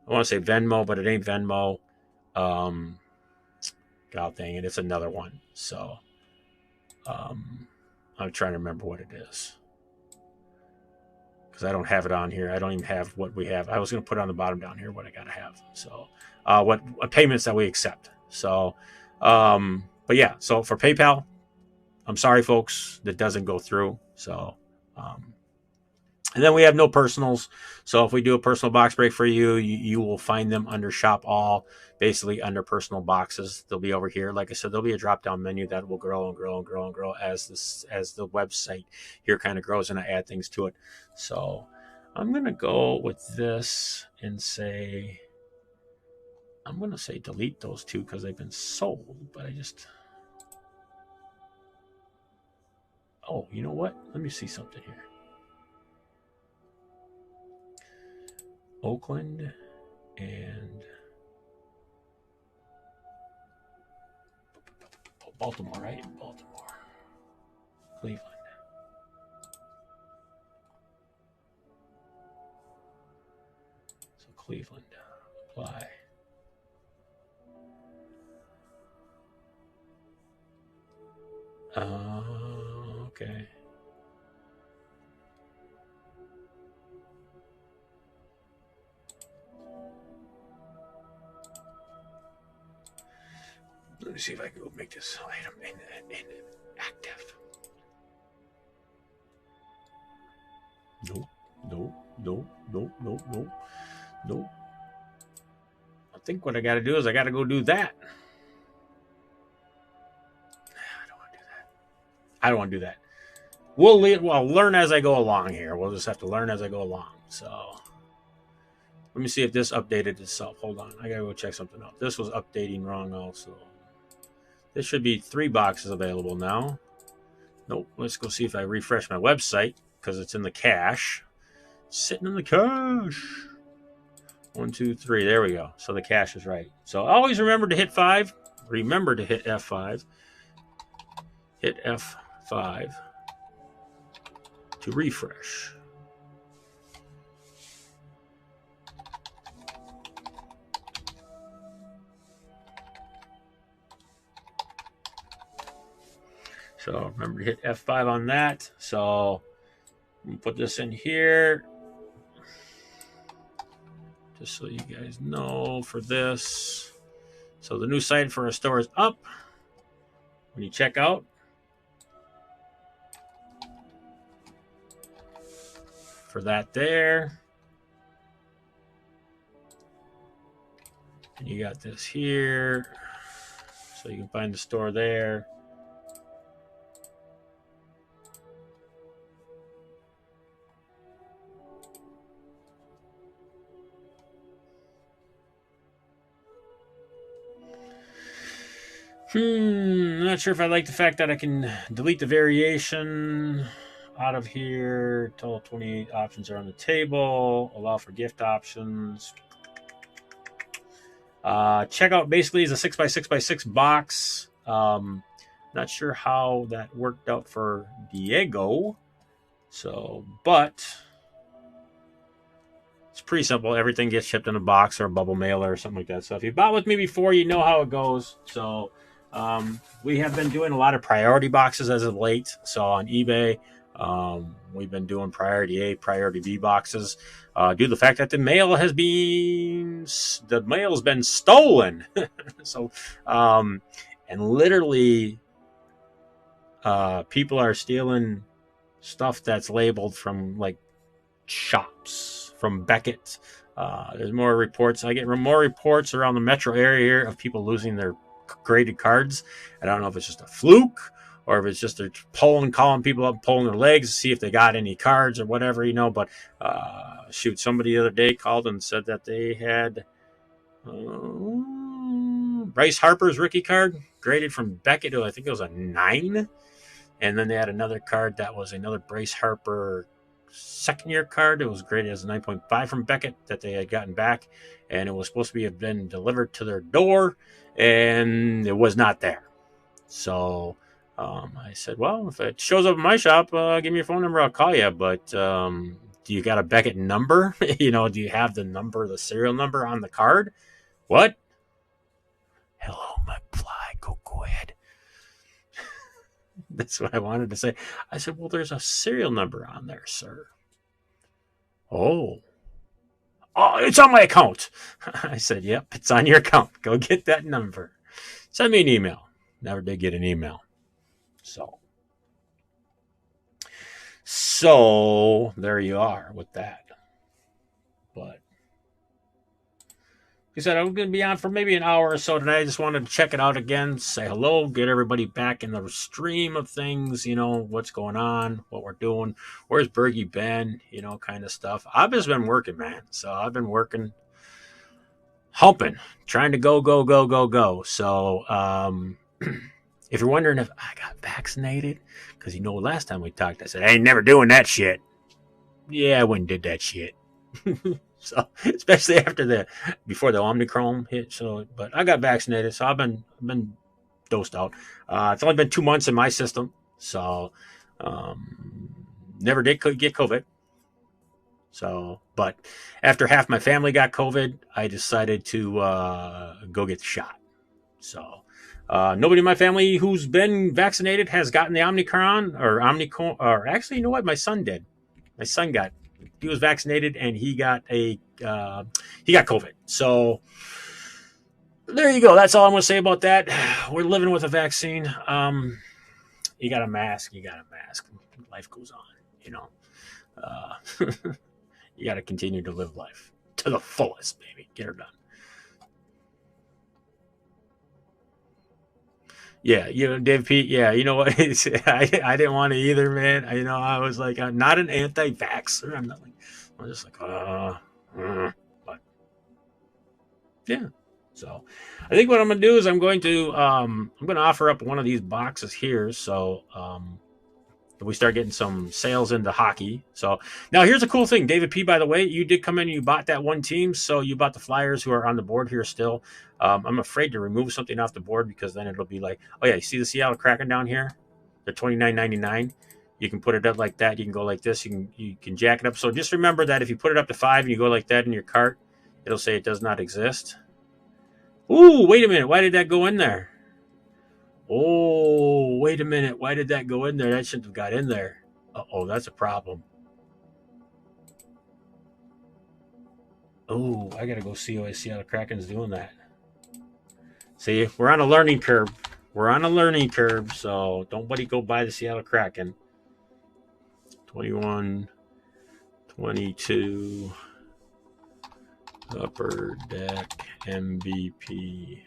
I want to say Venmo, but it ain't Venmo. out thing, and it's another one. So I'm trying to remember what it is, because I don't have it on here. I don't even have what we have. I was going to put on the bottom down here what I got to have. So what payments that we accept. So, but yeah, so for PayPal, I'm sorry, folks, that doesn't go through. So, and then we have no personals. So if we do a personal box break for you, you will find them under Shop All, basically under personal boxes. They'll be over here. Like I said, there'll be a drop-down menu that will grow and grow and grow and grow as the website here kind of grows and I add things to it. So I'm going to go with this and say, I'm going to say delete those two because they've been sold, but I just... Oh, you know what? Let me see something here. Oakland and Baltimore, right? Baltimore. Cleveland. So Cleveland. Apply. Okay. Let me see if I can go make this item active. Nope. I think what I got to do is I got to go do that. I don't want to do that. We'll learn as I go along here. We'll just have to learn as I go along. So let me see if this updated itself. Hold on. I got to go check something out. This was updating wrong also. There should be 3 boxes available now. Nope. Let's go see if I refresh my website because it's in the cache. Sitting in the cache. 1, 2, 3. There we go. So the cache is right. So always remember to hit 5. Remember to hit F5. Hit F5 to refresh. So remember to hit F5 on that. So I'm gonna put this in here just so you guys know for this. So the new site for our store is up. When you check out, for that there. And you got this here. So you can find the store there. Not sure if I like the fact that I can delete the variation out of here. Total 28 options are on the table. Allow for gift options. Checkout basically is a 6x6x6 box. Not sure how that worked out for Diego. So, but it's pretty simple. Everything gets shipped in a box or a bubble mailer or something like that. So if you bought with me before, you know how it goes. So we have been doing a lot of priority boxes as of late. So on eBay, we've been doing priority A, priority B boxes due to the fact that the mail has been stolen. So and literally people are stealing stuff that's labeled from like shops, from Beckett. There's more reports. I get more reports around the metro area here of people losing their graded cards. I don't know if it's just a fluke or if it's just they're calling people up, pulling their legs to see if they got any cards or whatever, you know. But shoot, somebody the other day called and said that they had Bryce Harper's rookie card graded from Beckett. I think it was a 9. And then they had another card that was another Bryce Harper second-year card. It was graded as a 9.5 from Beckett that they had gotten back, and it was supposed to have been delivered to their door, and it was not there. So I said, well, if it shows up in my shop, give me your phone number, I'll call you. But do you got a Beckett number? You know, do you have the number, the serial number on the card? What? Hello, McFly. Go That's what I wanted to say. I said, well, there's a serial number on there, sir. Oh, it's on my account. I said, yep, it's on your account. Go get that number. Send me an email. Never did get an email. So there you are with that. But he said, I'm going to be on for maybe an hour or so tonight. I just wanted to check it out again, say hello, get everybody back in the stream of things, what's going on, what we're doing, where's Bergie been, kind of stuff. I've just been working, man. So I've been working, humping, trying to go. So if you're wondering if I got vaccinated, because last time we talked, I said, I ain't never doing that shit. Yeah, I went and did that shit. So especially before the Omicron hit. So, but I got vaccinated, so I've been dosed out. It's only been 2 months in my system, so never did get COVID. So, but after half my family got COVID, I decided to go get the shot. So, nobody in my family who's been vaccinated has gotten the Omicron or actually, you know what? My son did. My son he was vaccinated and he got COVID. So there you go. That's all I'm going to say about that. We're living with a vaccine. You got a mask. Life goes on, you got to continue to live life to the fullest, baby. Get her done. Yeah, Dave Pete. Yeah, you know what? I didn't want to either, man. I was like, I'm not an anti-vaxxer. I'm just like, but yeah. So, I think what I'm gonna do is I'm going to offer up one of these boxes here. So, we start getting some sales into hockey. So now here's a cool thing, David P. By the way, you did come in and you bought that one team, so you bought the Flyers who are on the board here still. I'm afraid to remove something off the board because then it'll be like, oh yeah, you see the Seattle Kraken down here? They're $29.99. You can put it up like that. You can go like this. You can jack it up. So just remember that if you put it up to 5 and you go like that in your cart, it'll say it does not exist. Ooh, wait a minute. Why did that go in there? Oh, wait a minute. Why did that go in there? That shouldn't have got in there. Uh-oh, that's a problem. Oh, I got to go see how the Kraken's doing that. See, we're on a learning curve. So nobody go buy the Seattle Kraken. 21, 22, Upper Deck MVP.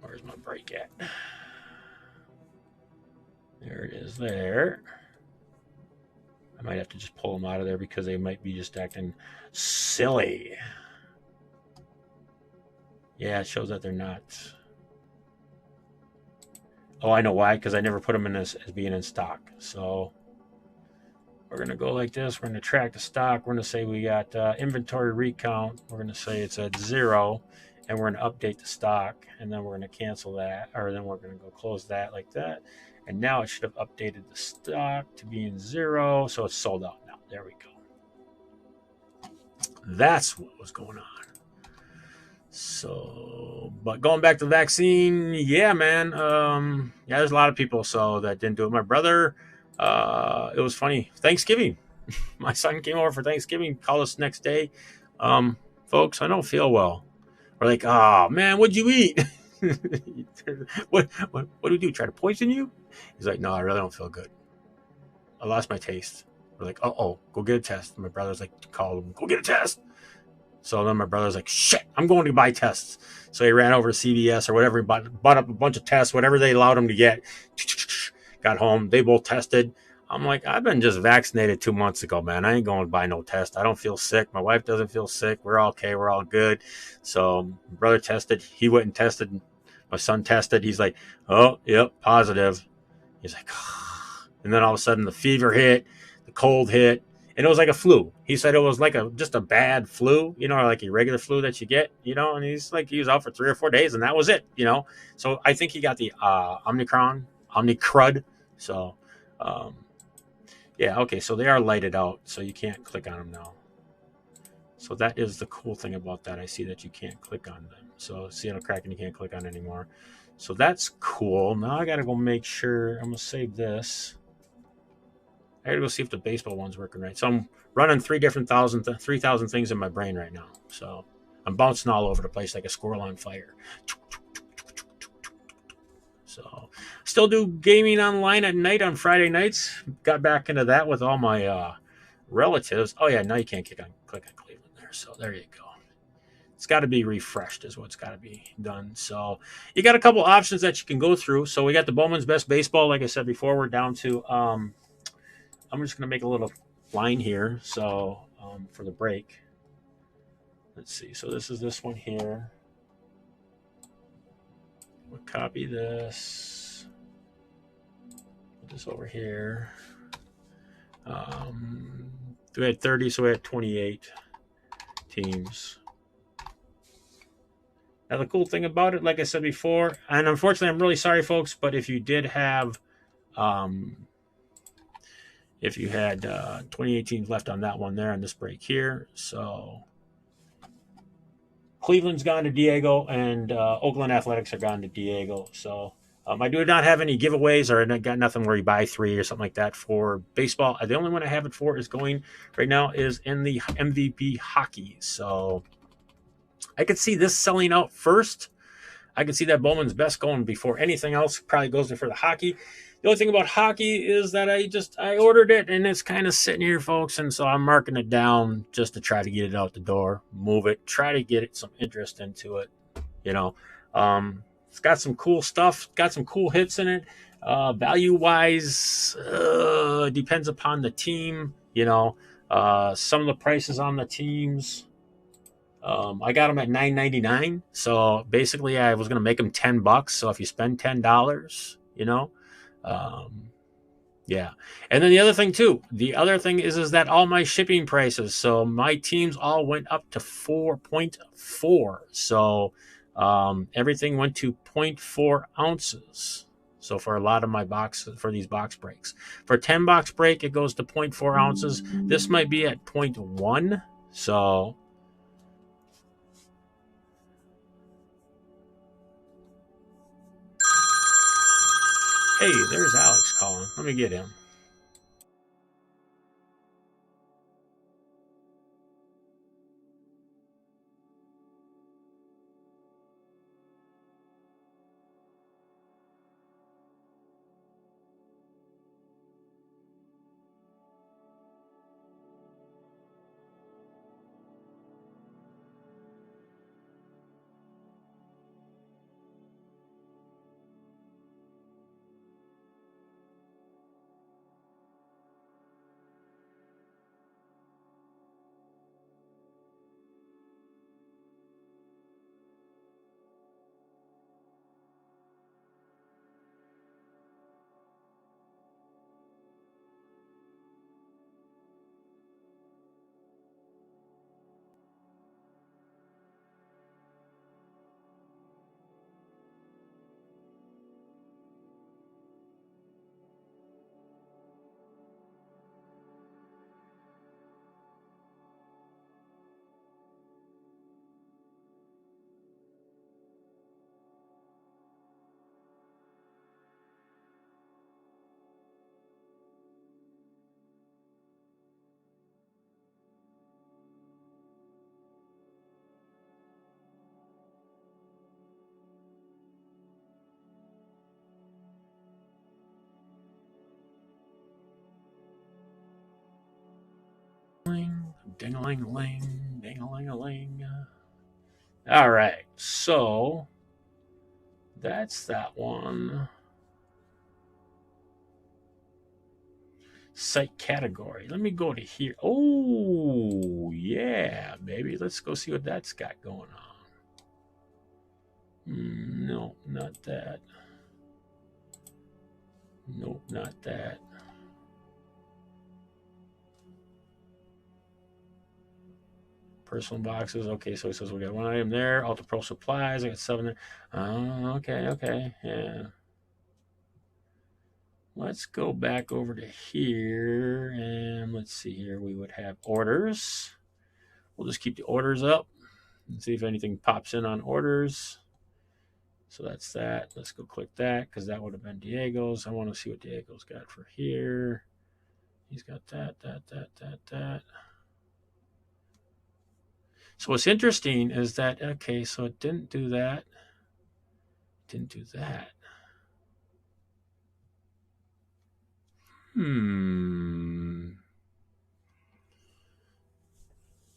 Where's my break at? There it is there. I might have to just pull them out of there because they might be just acting silly. Yeah, it shows that they're not. Oh, I know why, because I never put them in as being in stock. So we're going to go like this. We're going to track the stock. We're going to say we got inventory recount. We're going to say it's at 0. And we're going to update the stock, and then we're going to cancel that, or then we're going to go close that like that. And now it should have updated the stock to being 0, so it's sold out now. There we go. That's what was going on. So, but going back to the vaccine, yeah, man. Yeah, there's a lot of people that didn't do it. My brother, it was funny. Thanksgiving, my son came over for Thanksgiving, called us the next day. Folks, I don't feel well. We're like, oh man, what'd you eat? What do we do? Try to poison you? He's like, no, I really don't feel good. I lost my taste. We're like, go get a test. And my brother's like, call him, go get a test. So then my brother's like, shit, I'm going to buy tests. So he ran over to CVS or whatever, he bought up a bunch of tests, whatever they allowed him to get. Got home, they both tested. I'm like, I've been just vaccinated 2 months ago, man. I ain't going to buy no test. I don't feel sick. My wife doesn't feel sick. We're all okay. We're all good. So my brother tested. He went and tested. My son tested. He's like, oh, yep, positive. He's like, oh. And then all of a sudden the fever hit, the cold hit, and it was like a flu. He said it was like just a bad flu, like a regular flu that you get, and he was out for 3 or 4 days, and that was it, So I think he got the Omicron. So, yeah, okay, so they are lighted out, so you can't click on them now. So that is the cool thing about that. I see that you can't click on them. So Seattle Kraken you can't click on anymore. So that's cool. Now I got to go make sure. I'm going to save this. I got to go see if the baseball one's working right. So I'm running 3,000 things in my brain right now. So I'm bouncing all over the place like a squirrel on fire. So still do gaming online at night on Friday nights. Got back into that with all my relatives. Oh yeah, now you can't click on Cleveland there. So there you go. It's got to be refreshed is what's got to be done. So you got a couple options that you can go through. So we got the Bowman's Best Baseball. Like I said before, we're down to I'm just going to make a little line here. So for the break, let's see. So this is this one here. We'll copy this. Put this over here. We had 30, so we had 28 teams. Now, the cool thing about it, like I said before, and unfortunately, I'm really sorry, folks, but if you did have, if you had 28 teams left on that one there on this break here, so Cleveland's gone to Diego, and Oakland Athletics are gone to Diego. So I do not have any giveaways, or I got nothing where you buy 3 or something like that for baseball. The only one I have it for is going right now is in the MVP hockey. So I could see this selling out first. I could see that Bowman's Best going before anything else. Probably goes there for the hockey. The only thing about hockey is that I ordered it and it's kind of sitting here, folks, and so I'm marking it down just to try to get it out the door, move it, try to get it some interest into it. You know, it's got some cool stuff, got some cool hits in it. Value wise, depends upon the team. You know, some of the prices on the teams. I got them at $9.99. So basically, I was going to make them $10. So if you spend $10, you know, yeah. And then the other thing too, is that all my shipping prices. So my teams all went up to 4.4. So everything went to 0.4 ounces. So for a lot of my boxes, for these box breaks, for a 10 box break, it goes to 0.4 ounces. This might be at 0.1. So hey, there's Alex calling. Let me get him. Ding-a-ling-a-ling, ding-a-ling-a-ling. All right, so that's that one. Site category. Let me go to here. Oh, yeah, baby. Let's go see what that's got going on. No, not that. Nope, not that. Personal boxes. Okay, so it says we got 1 item there. Ultra Pro supplies. I got 7 there. Okay. Yeah. Let's go back over to here and let's see here. We would have orders. We'll just keep the orders up. and see if anything pops in on orders. So that's that. Let's go click that because that would have been Diego's. I want to see what Diego's got for here. He's got that. So what's interesting is that, okay, so it didn't do that. Didn't do that.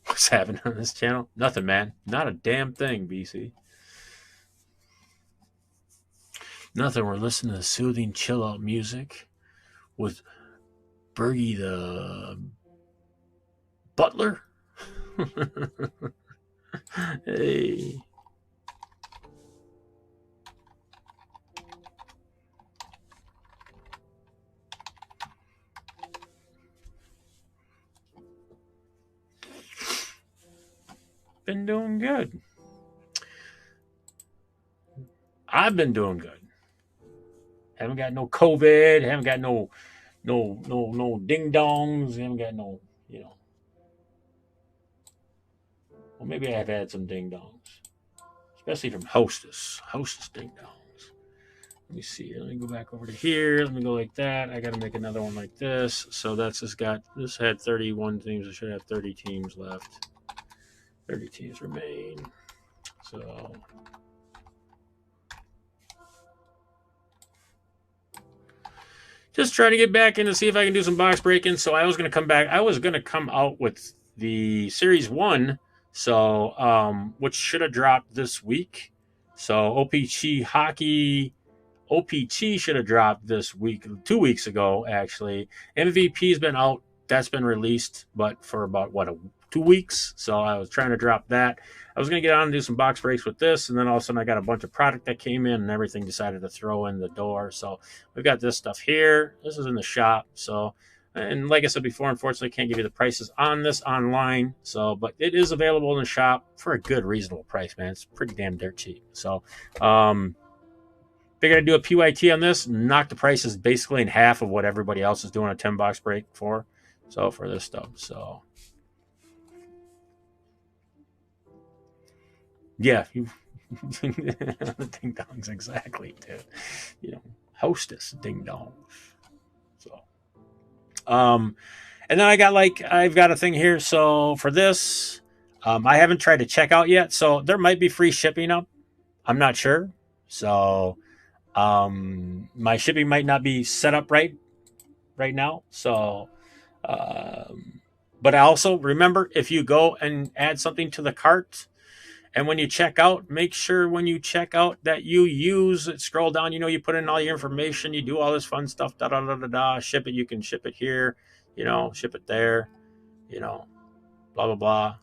What's happening on this channel? Nothing, man. Not a damn thing, BC. Nothing. We're listening to soothing, chill out music with Bergie the butler. Hey. Been doing good. I've been doing good. Haven't got no COVID. Haven't got no ding dongs. Haven't got no, Well, maybe I have had some ding dongs, especially from Hostess. Hostess ding dongs. Let me see. Let me go back over to here. Let me go like that. I got to make another one like this. So that's just got, this had 31 teams. I should have 30 teams left. 30 teams remain. So just trying to get back in to see if I can do some box breaking. So I was going to come back. I was going to come out with the Series 1, so which should have dropped this week. So OPC Hockey OPT should have dropped this week, 2 weeks ago, actually. MVP has been out. That's been released, but for about, 2 weeks. So I was trying to drop that. I was going to get on and do some box breaks with this, and then all of a sudden I got a bunch of product that came in and everything decided to throw in the door. So we've got this stuff here. This is in the shop. So, and like I said before, unfortunately, I can't give you the prices on this online. So, but it is available in the shop for a good, reasonable price, man. It's pretty damn dirt cheap. So, figured I'd do a PYT on this, knock the prices basically in half of what everybody else is doing a 10 box break for. So for this stuff, so yeah, you the ding dongs exactly, dude. Hostess ding dongs. So, and then I've got a thing here. So for this, I haven't tried to check out yet. So there might be free shipping up. I'm not sure. So, my shipping might not be set up right now. So, but I also remember if you go and add something to the cart, and when you check out, make sure when you check out that you use it. Scroll down, you put in all your information, you do all this fun stuff, ship it. You can ship it here, ship it there, blah, blah, blah.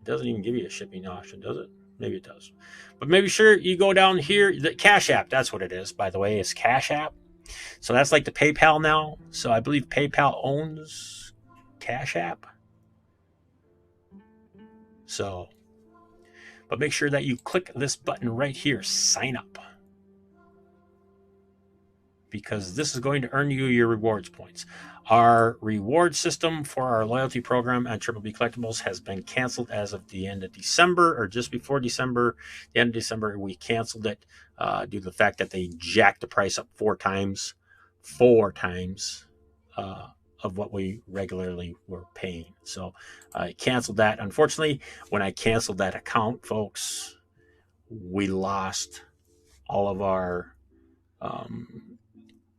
It doesn't even give you a shipping option, does it? Maybe it does. But maybe sure you go down here, the Cash App, that's what it is, by the way, is Cash App. So that's like the PayPal now. So I believe PayPal owns Cash App. So, but make sure that you click this button right here, sign up. Because this is going to earn you your rewards points. Our reward system for our loyalty program at Triple B Collectibles has been canceled as of the end of December, or just before December. The end of December, we canceled it due to the fact that they jacked the price up 4 times. 4 times of what we regularly were paying. So I canceled that. Unfortunately, when I canceled that account, folks, we lost all of our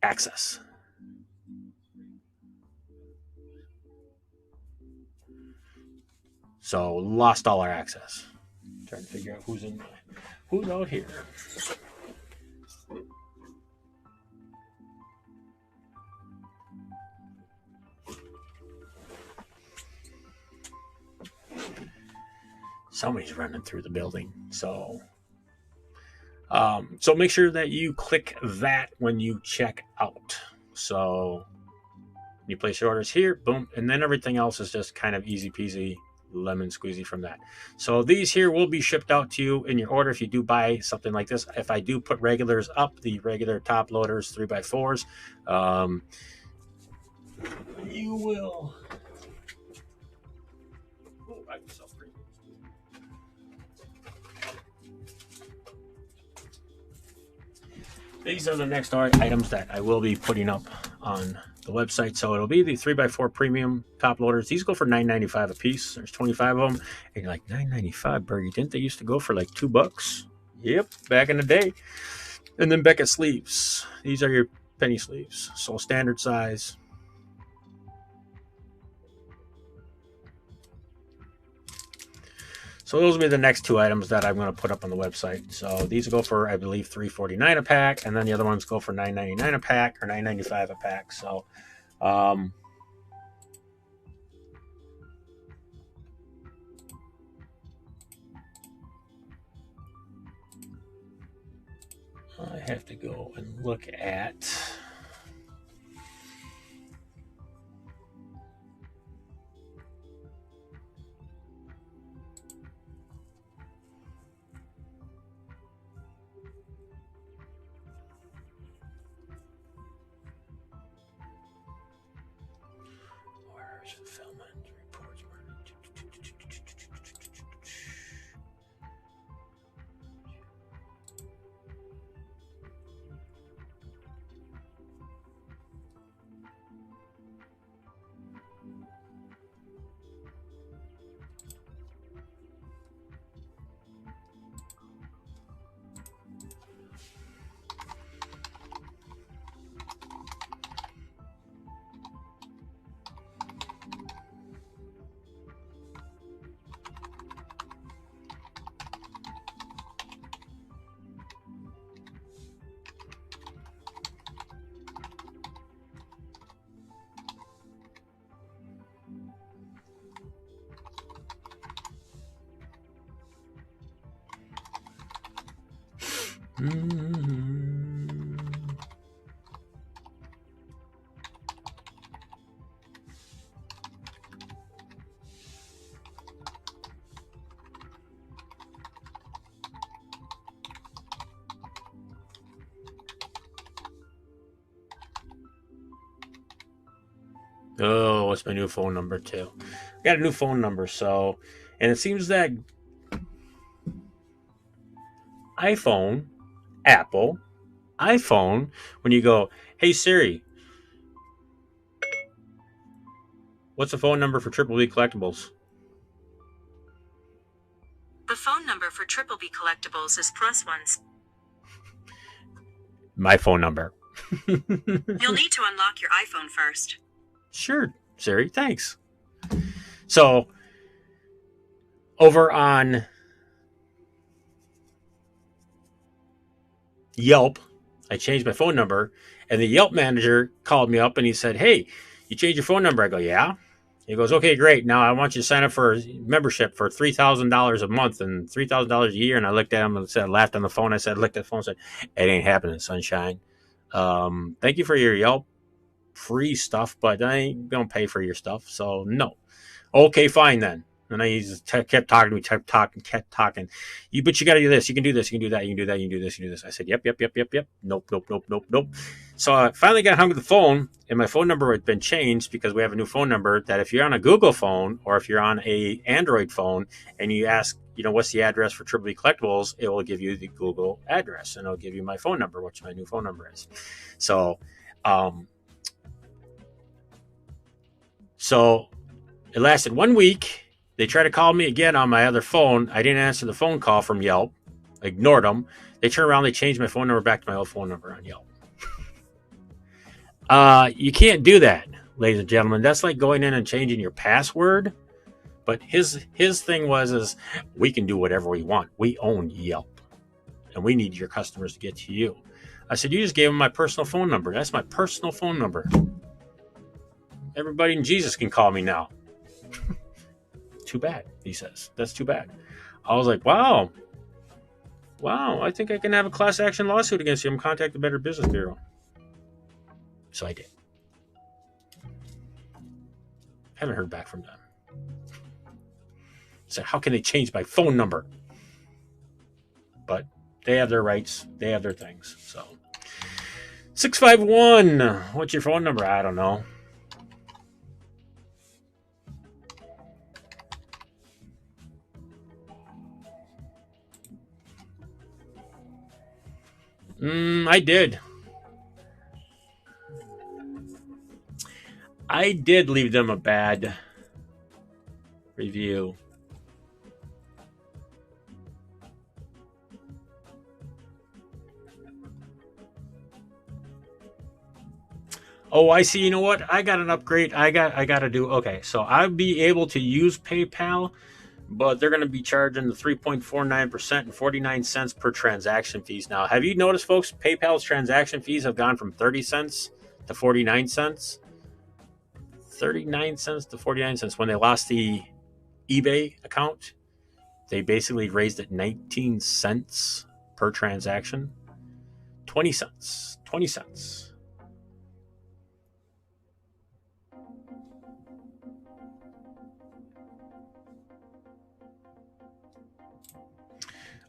access. So lost all our access. Trying to figure out who's out here. Somebody's running through the building. So make sure that you click that when you check out. So you place your orders here, boom, and then everything else is just kind of easy peasy, lemon squeezy from that. So these here will be shipped out to you in your order if you do buy something like this. If I do put regulars up, the regular top loaders 3x4s, you will. These are the next items that I will be putting up on the website. So it'll be the 3x4 premium top loaders. These go for $9.95 a piece. There's 25 of them. And you're like, $9.95, Bergie? Didn't they used to go for like $2? Yep, back in the day. And then Beckett sleeves. These are your penny sleeves. So standard size. So those will be the next two items that I'm going to put up on the website. So these go for, I believe, $3.49 a pack, and then the other ones go for $9.99 a pack or $9.95 a pack. So, I have to go and look at. Fulfillment reports. Oh, what's my new phone number too? I got a new phone number, so, and it seems that iPhone, Apple, iPhone, when you go, hey Siri, what's the phone number for Triple B Collectibles? The phone number for Triple B Collectibles is +1. My phone number. You'll need to unlock your iPhone first. Sure, Siri, thanks. So, over on Yelp, I changed my phone number, and the Yelp manager called me up and he said, hey, you changed your phone number? I go, yeah. He goes, okay, great. Now I want you to sign up for a membership for $3,000 a month and $3,000 a year. And I looked at him and said, laughed on the phone. I said, looked at the phone and said, it ain't happening, sunshine. Thank you for your Yelp free stuff, but I ain't going to pay for your stuff. So, no. Okay, fine then. And he just kept talking to me, kept talking. But you got to do this. You can do this. You can do that. You can do that. You can do this. You can do this. I said, yep. Nope. So I finally got hung with the phone, and my phone number had been changed because we have a new phone number that if you're on a Google phone or if you're on a Android phone and you ask, what's the address for Triple B Collectibles, it will give you the Google address, and it'll give you my phone number, which my new phone number is. So it lasted 1 week. They tried to call me again on my other phone. I didn't answer the phone call from Yelp. I ignored them. They turned around. They changed my phone number back to my old phone number on Yelp. You can't do that, ladies and gentlemen. That's like going in and changing your password. But his thing is we can do whatever we want. We own Yelp, and we need your customers to get to you. I said, you just gave him my personal phone number. That's my personal phone number. Everybody in Jesus can call me now. Too bad, he says. That's too bad. I was like, wow, I think I can have a class action lawsuit against you. Contact the Better Business Bureau. So I did. Haven't heard back from them. So how can they change my phone number? But they have their rights. They have their things. So 651. What's your phone number? I don't know. I did. I did leave them a bad review. Oh, I see. You know what? I got an upgrade. I got to do. Okay, so I'll be able to use PayPal, but they're going to be charging the 3.49% and 49 cents per transaction fees. Now, have you noticed, folks? PayPal's transaction fees have gone from 30 cents to 49 cents. 39 cents to 49 cents. When they lost the eBay account, they basically raised it 19 cents per transaction. 20 cents. 20 cents.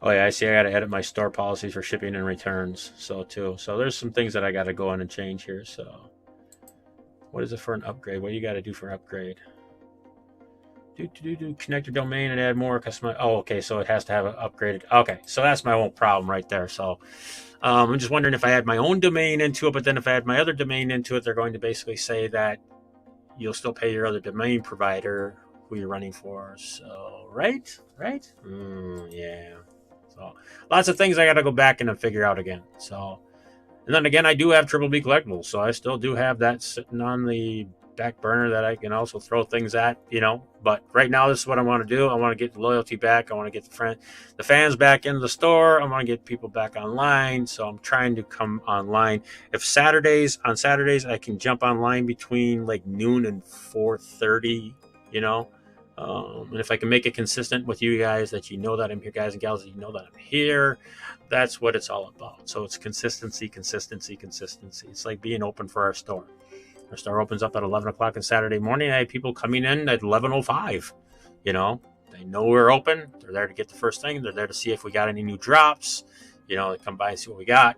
Oh yeah, I see. I got to edit my store policies for shipping and returns. So too. So there's some things that I got to go in and change here. So what is it for an upgrade? What do you got to do for an upgrade? Connect your domain and add more customer. Oh, okay. So it has to have an upgraded. Okay, so that's my own problem right there. So I'm just wondering if I add my own domain into it, but then if I add my other domain into it, they're going to basically say that you'll still pay your other domain provider who you're running for. So right. Yeah. So lots of things I got to go back and figure out again. So, and then again, I do have Triple B Collectibles, so I still do have that sitting on the back burner that I can also throw things at, But right now, this is what I want to do. I want to get the loyalty back. I want to get the fans back into the store. I want to get people back online. So I'm trying to come online. If on Saturdays, I can jump online between like noon and 4:30, and if I can make it consistent with you guys, that you know that I'm here, guys and gals, that you know that I'm here, that's what it's all about. So it's consistency. It's like being open for our store. Our store opens up at 11 o'clock on Saturday morning. I had people coming in at 11:05. They know we're open. They're there to get the first thing. They're there to see if we got any new drops. They come by and see what we got.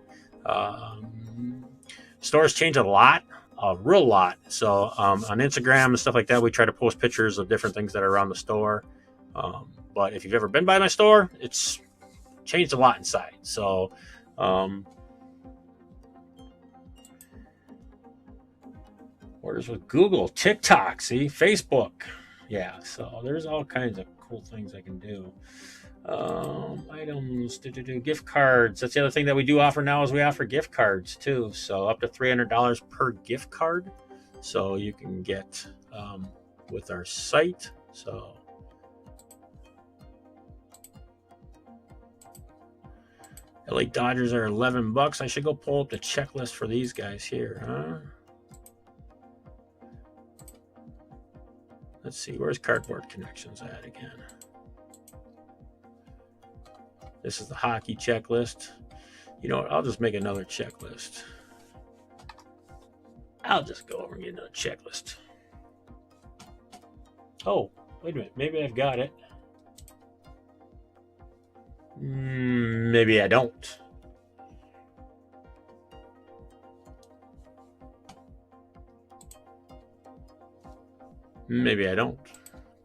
Stores change a lot. A real lot. So on Instagram and stuff like that, we try to post pictures of different things that are around the store. But if you've ever been by my store, it's changed a lot inside. So orders with Google, TikTok, see, Facebook. Yeah, so there's all kinds of cool things I can do. Items, gift cards. That's the other thing that we do offer now is we offer gift cards too. So up to $300 per gift card. So you can get with our site. So LA Dodgers are $11. I should go pull up the checklist for these guys here, huh? Let's see, where's Cardboard Connections at again? This is the hockey checklist. You know what? I'll just make another checklist. I'll just go over and get another checklist. Oh, wait a minute. Maybe I've got it. Maybe I don't. Maybe I don't.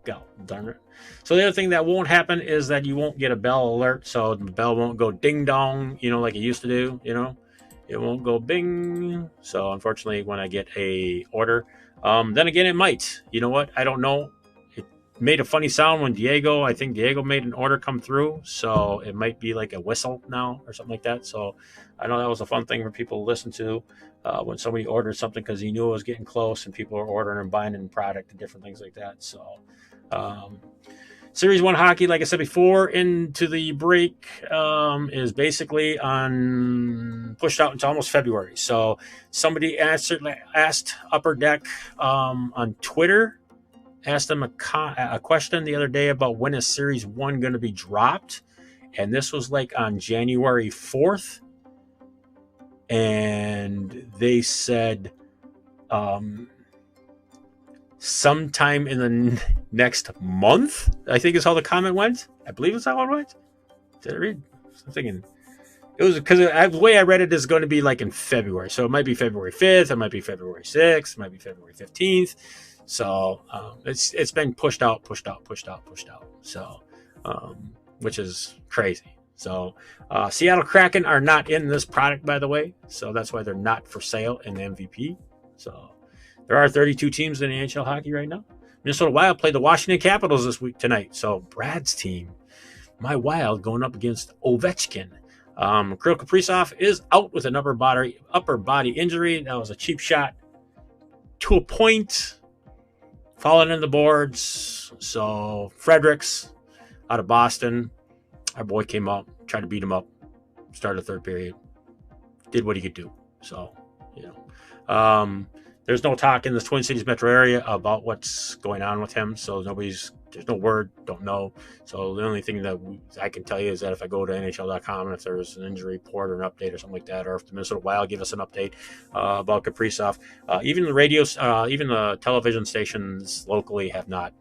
God darn it. So the other thing that won't happen is that you won't get a bell alert. So the bell won't go ding dong, like it used to do, It won't go bing. So unfortunately, when I get a order, then again, it might. You know what? I don't know. It made a funny sound when I think Diego made an order come through. So it might be like a whistle now or something like that. So I know that was a fun thing for people to listen to when somebody ordered something because he knew it was getting close and people were ordering and buying in product and different things like that. So Series 1 hockey, like I said before, into the break is basically pushed out until almost February. So somebody asked Upper Deck on Twitter, asked them a question the other day about when is Series 1 going to be dropped. And this was like on January 4th. And they said sometime in the next month, I think is how the comment went. I believe it's how it went. Did I read? I'm thinking it was because the way I read it is going to be like in February. So it might be February 5th. It might be February 6th. It might be February 15th. So it's been pushed out. So which is crazy. So Seattle Kraken are not in this product, by the way. So that's why they're not for sale in the MVP. So there are 32 teams in the NHL hockey right now. Minnesota Wild played the Washington Capitals this week tonight. So Brad's team, my Wild, going up against Ovechkin. Kirill Kaprizov is out with an upper body injury. That was a cheap shot to a point, falling in the boards. So Fredericks out of Boston, our boy came up, tried to beat him up, started the third period, did what he could do. So, there's no talk in the Twin Cities metro area about what's going on with him. So there's no word, don't know. So the only thing that I can tell you is that if I go to NHL.com and if there's an injury report or an update or something like that, or if the Minnesota Wild give us an update about Kaprizov, even the radios, even the television stations locally have not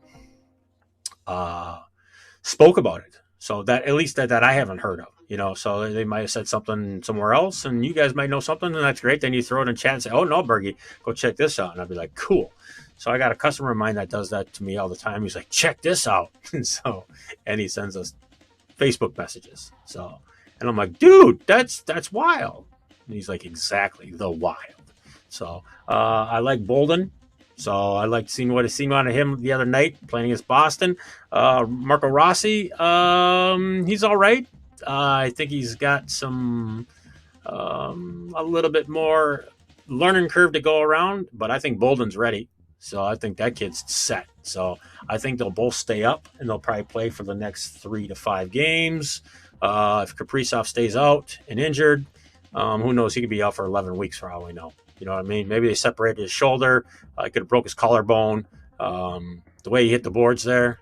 spoke about it. So that, at least that I haven't heard of, so they might have said something somewhere else and you guys might know something, and that's great. Then you throw it in chat and say, oh no, Bergie, go check this out. And I'd be like, cool. So I got a customer of mine that does that to me all the time. He's like, check this out. And he sends us Facebook messages. So, and I'm like, dude, that's wild. And he's like, exactly, the wild. So I like Bolden. So I like seeing what I seen out of him the other night playing against Boston. Marco Rossi, he's all right. I think he's got some a little bit more learning curve to go around, but I think Bolden's ready. So I think that kid's set. So I think they'll both stay up and they'll probably play for the next 3 to 5 games. If Kaprizov stays out and injured, who knows? He could be out for 11 weeks for all we know. You know what I mean? Maybe they separated his shoulder. He could have broke his collarbone. The way he hit the boards there.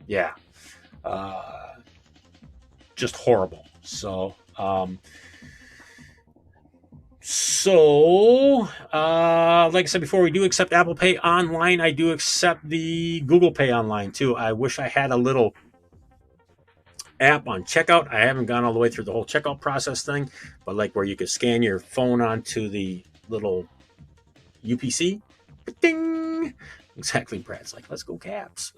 Yeah. Just horrible. So, like I said before, we do accept Apple Pay online. I do accept the Google Pay online too. I wish I had a little app on checkout. I haven't gone all the way through the whole checkout process thing, but like where you could scan your phone onto the little UPC. Ding! Exactly, Brad's like, let's go Caps.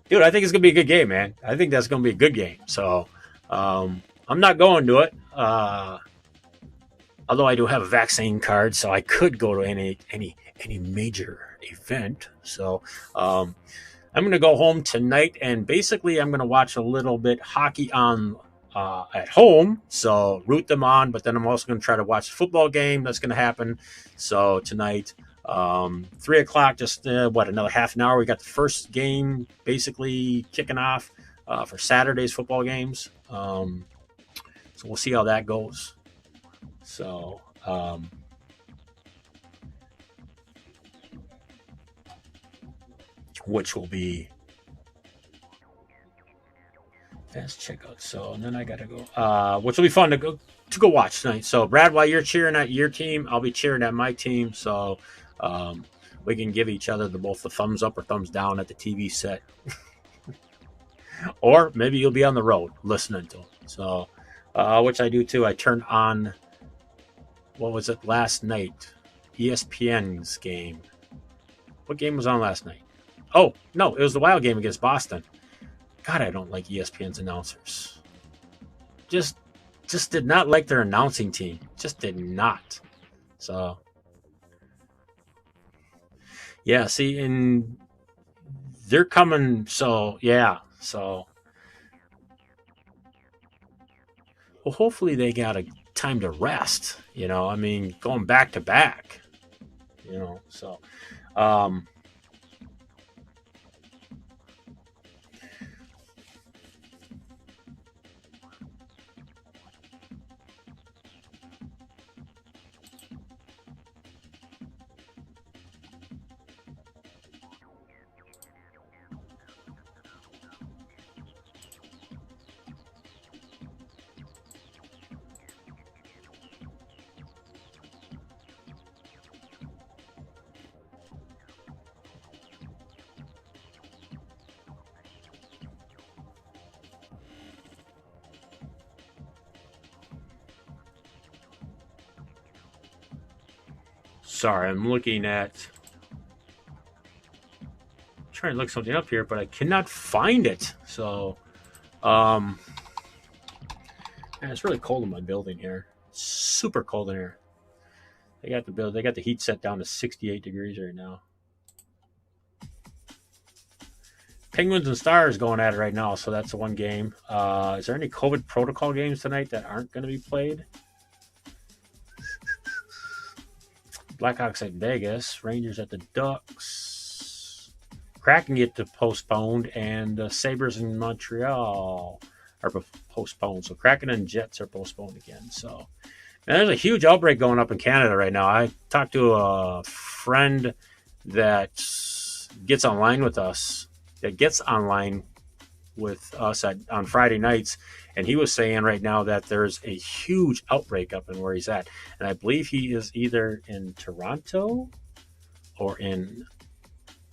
Dude, I think it's going to be a good game, man. I think that's going to be a good game. So I'm not going to it. Although I do have a vaccine card, so I could go to any major event. So I'm going to go home tonight, and basically I'm going to watch a little bit hockey on at home. So root them on, but then I'm also going to try to watch the football game that's going to happen. So tonight, 3 o'clock, just another half an hour. We got the first game basically kicking off for Saturday's football games. So we'll see how that goes. So, which will be fast checkout. So, and then I got to go, which will be fun to go watch tonight. So, Brad, while you're cheering at your team, I'll be cheering at my team. So, we can give each other both the thumbs up or thumbs down at the TV set. Or maybe you'll be on the road listening to them. So, which I do too. I turned on, what was it last night? ESPN's game. What game was on last night? Oh, no, it was the Wild game against Boston. God, I don't like ESPN's announcers. Just did not like their announcing team. Just did not. So, yeah, see, and they're coming. So, yeah. So, well, hopefully they got a time to rest. I mean, going back to back. So, sorry, I'm looking at, trying to look something up here, but I cannot find it. So, Man, it's really cold in my building here. It's super cold in here. They got the heat set down to 68 degrees right now. Penguins and Stars going at it right now, so that's the one game. Is there any COVID protocol games tonight that aren't going to be played? Blackhawks at Vegas, Rangers at the Ducks. Kraken get to postponed, and Sabres in Montreal are postponed. So Kraken and Jets are postponed again. So man, there's a huge outbreak going up in Canada right now. I talked to a friend that gets online with us on Friday nights, and he was saying right now that there's a huge outbreak up in where he's at, and I believe he is either in Toronto or I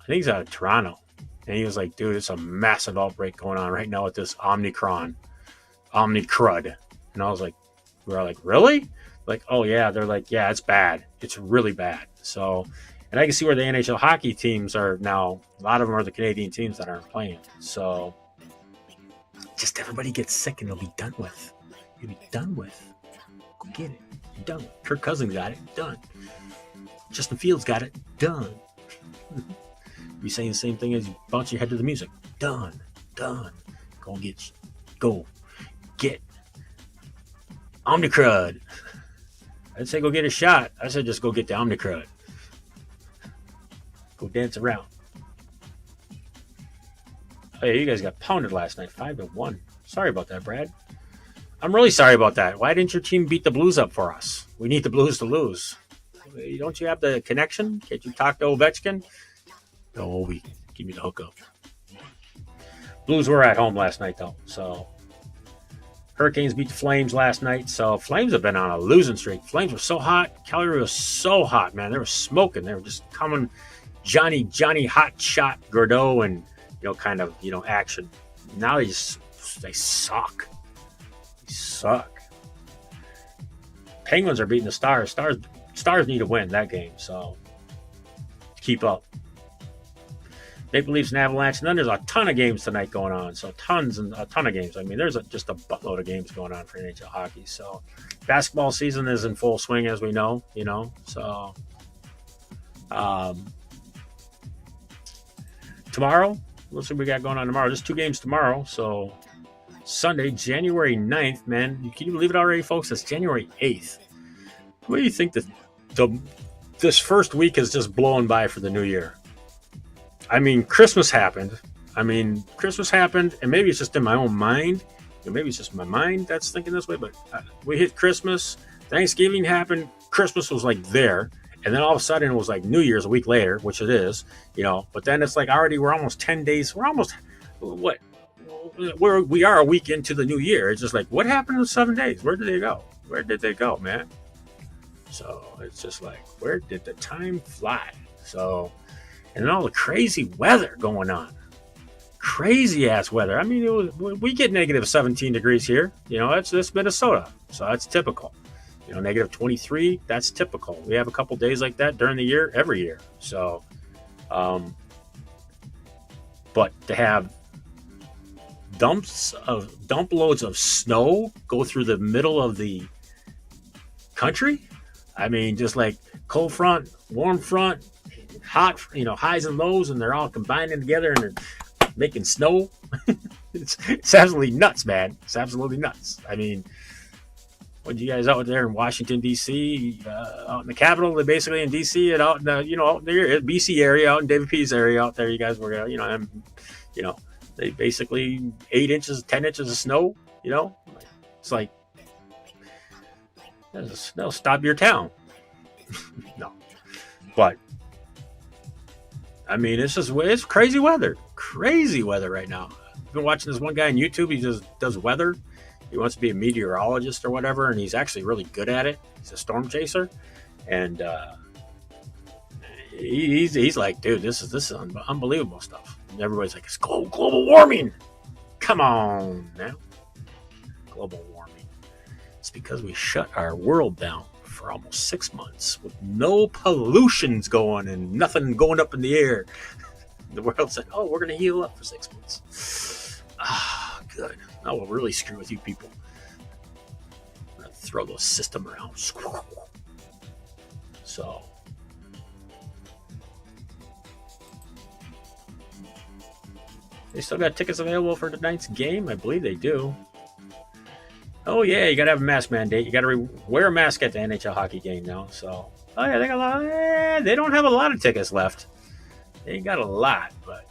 think he's out of Toronto, and he was like, dude, it's a massive outbreak going on right now with this Omicron, Omicrud, and I was like, we're like, really? Like, oh yeah, they're like, yeah, it's bad, it's really bad. So, and I can see where the NHL hockey teams are now. A lot of them are the Canadian teams that aren't playing. So just everybody gets sick and they'll be done with. You'll be done with. Go get it. You're done with. Kirk Cousins got it. Done. Justin Fields got it. Done. You saying the same thing as you bounce your head to the music. Done. Done. Go get Omnicrud. I'd say go get a shot. I said just go get the Omnicrud. Go dance around. Oh yeah, you guys got pounded last night, 5-1. Sorry about that, Brad. I'm really sorry about that. Why didn't your team beat the Blues up for us? We need the Blues to lose. Don't you have the connection? Can't you talk to Ovechkin? No, give me the hookup. Blues were at home last night, though. So Hurricanes beat the Flames last night. So Flames have been on a losing streak. Flames were so hot. Calgary was so hot, man. They were smoking. They were just coming Johnny hot shot Gordeau and action. Now they suck. They suck. Penguins are beating the Stars. Stars need to win that game, so keep up. Maple Leafs and Avalanche, and then there's a ton of games tonight going on. So a ton of games. I mean, there's just a buttload of games going on for NHL hockey. So basketball season is in full swing, as we know. So tomorrow, let's see what we got going on tomorrow. Just 2 games tomorrow. So Sunday, January 9th, man. Can you believe it already, folks? It's January 8th. What do you think this first week is just blowing by for the new year? I mean, Christmas happened. and maybe it's just in my own mind. Maybe it's just my mind that's thinking this way, but we hit Christmas. Thanksgiving happened. Christmas was like there. And then all of a sudden it was like New Year's a week later, which it is, but then it's like already we're almost 10 days. We're almost, we are a week into the new year. It's just like, what happened in 7 days? Where did they go, man? So it's just like, where did the time fly? So, and then all the crazy weather going on. Crazy ass weather. I mean, we get negative 17 degrees here. It's Minnesota. So that's typical. Negative 23, that's typical. We have a couple days like that during the year, every year. So, but to have dump loads of snow go through the middle of the country, I mean, just like cold front, warm front, hot, highs and lows, and they're all combining together and they're making snow. It's absolutely nuts, man. It's absolutely nuts. I mean, when you guys out there in Washington, D.C., out in the Capitol, basically in D.C., and out in the, out there, BC area, out in David P's area out there, you guys were, they basically 8 inches, 10 inches of snow, it's like, they'll stop your town. No. But, I mean, it's crazy weather right now. I've been watching this one guy on YouTube. He just does weather. He wants to be a meteorologist or whatever, and he's actually really good at it. He's a storm chaser, and he's like, dude, this is unbelievable stuff. And everybody's like, it's global warming. Come on now, global warming. It's because we shut our world down for almost 6 months with no pollutions going and nothing going up in the air. The world said, oh, we're going to heal up for 6 months. Ah, good. I will really screw with you people. I'm gonna throw the system around. So they still got tickets available for tonight's game. I believe they do. Oh yeah, you gotta have a mask mandate. You gotta wear a mask at the NHL hockey game now. So oh yeah, they got a lot. They don't have a lot of tickets left. They ain't got a lot, but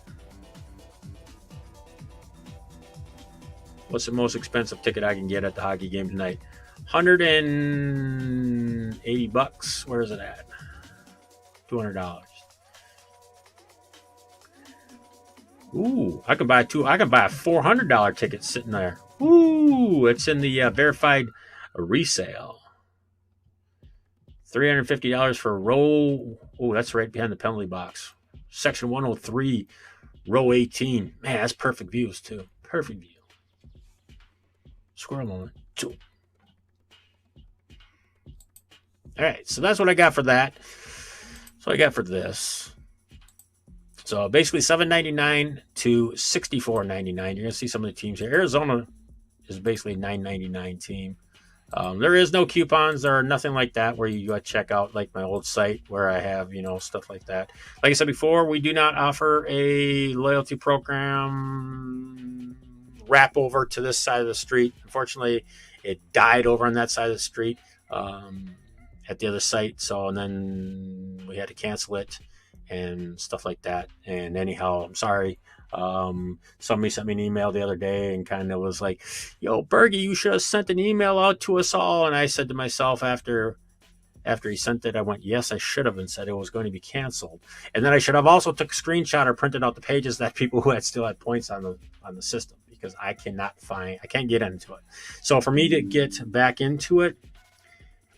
what's the most expensive ticket I can get at the hockey game tonight? $180. Where is it at? $200. Ooh, I can buy two. I can buy a $400 ticket sitting there. Ooh, it's in the verified resale. $350 for row. Oh, that's right behind the penalty box. Section 103, row 18. Man, that's perfect views too. Perfect view. Squirrel moment. Two. All right, so that's what I got for that. So I got for this. So basically $7.99 to $64.99. You're gonna see some of the teams here. Arizona is basically $9.99 team. There is no coupons. There are nothing like that where you go check out like my old site where I have, stuff like that. Like I said before, we do not offer a loyalty program wrap over to this side of the street. Unfortunately, it died over on that side of the street at the other site. So, and then we had to cancel it and stuff like that. And anyhow, I'm sorry. Somebody sent me an email the other day and kind of was like, yo, BERGIE, you should have sent an email out to us all. And I said to myself after he sent it, I went, yes, I should have, and said it was going to be canceled. And then I should have also took a screenshot or printed out the pages that people who still had points on the system, because I can't get into it. So for me to get back into it,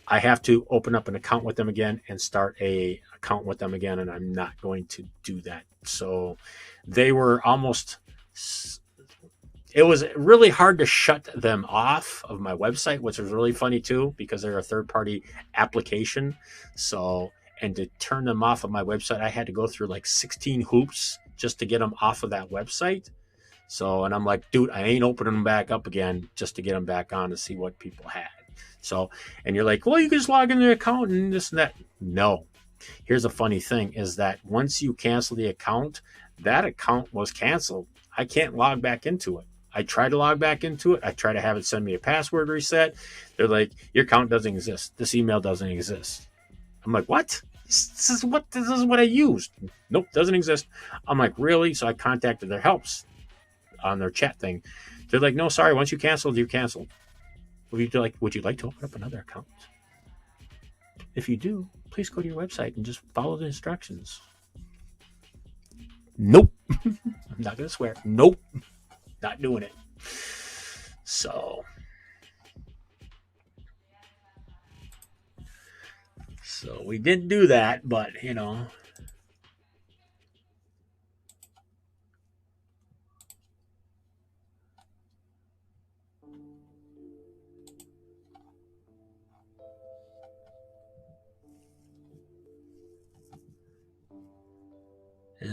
I have to open up an account with them again and start a account with them again, and I'm not going to do that. So they were it was really hard to shut them off of my website, which was really funny too, because they're a third-party application. So, and to turn them off of my website, I had to go through like 16 hoops just to get them off of that website. So, and I'm like, dude, I ain't opening them back up again just to get them back on to see what people had. So, and you're like, well, you can just log in the account and this and that. No. Here's a funny thing is that once you cancel the account, that account was canceled. I can't log back into it. I try to log back into it. I try to have it send me a password reset. They're like, your account doesn't exist. This email doesn't exist. I'm like, what? This is what I used. Nope, doesn't exist. I'm like, really? So I contacted their helps on their chat thing. They're like, no, sorry. Once you canceled, you canceled. Would you like to open up another account? If you do, please go to your website and just follow the instructions. Nope. I'm not going to swear. Nope. Not doing it. So we didn't do that, but and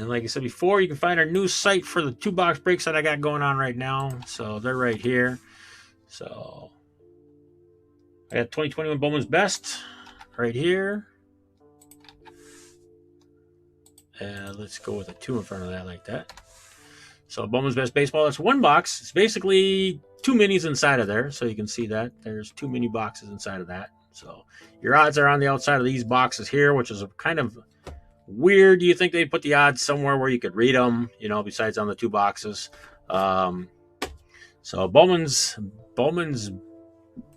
like I said before, you can find our new site for the 2-box breaks that I got going on right now. So they're right here. So I got 2021 Bowman's Best right here. Let's go with a 2 in front of that like that. So Bowman's Best Baseball, that's 1 box. It's basically 2 minis inside of there. So you can see that. There's 2 mini boxes inside of that. So your odds are on the outside of these boxes here, which is a kind of weird. Do you think they put the odds somewhere where you could read them, besides on the 2 boxes? So Bowman's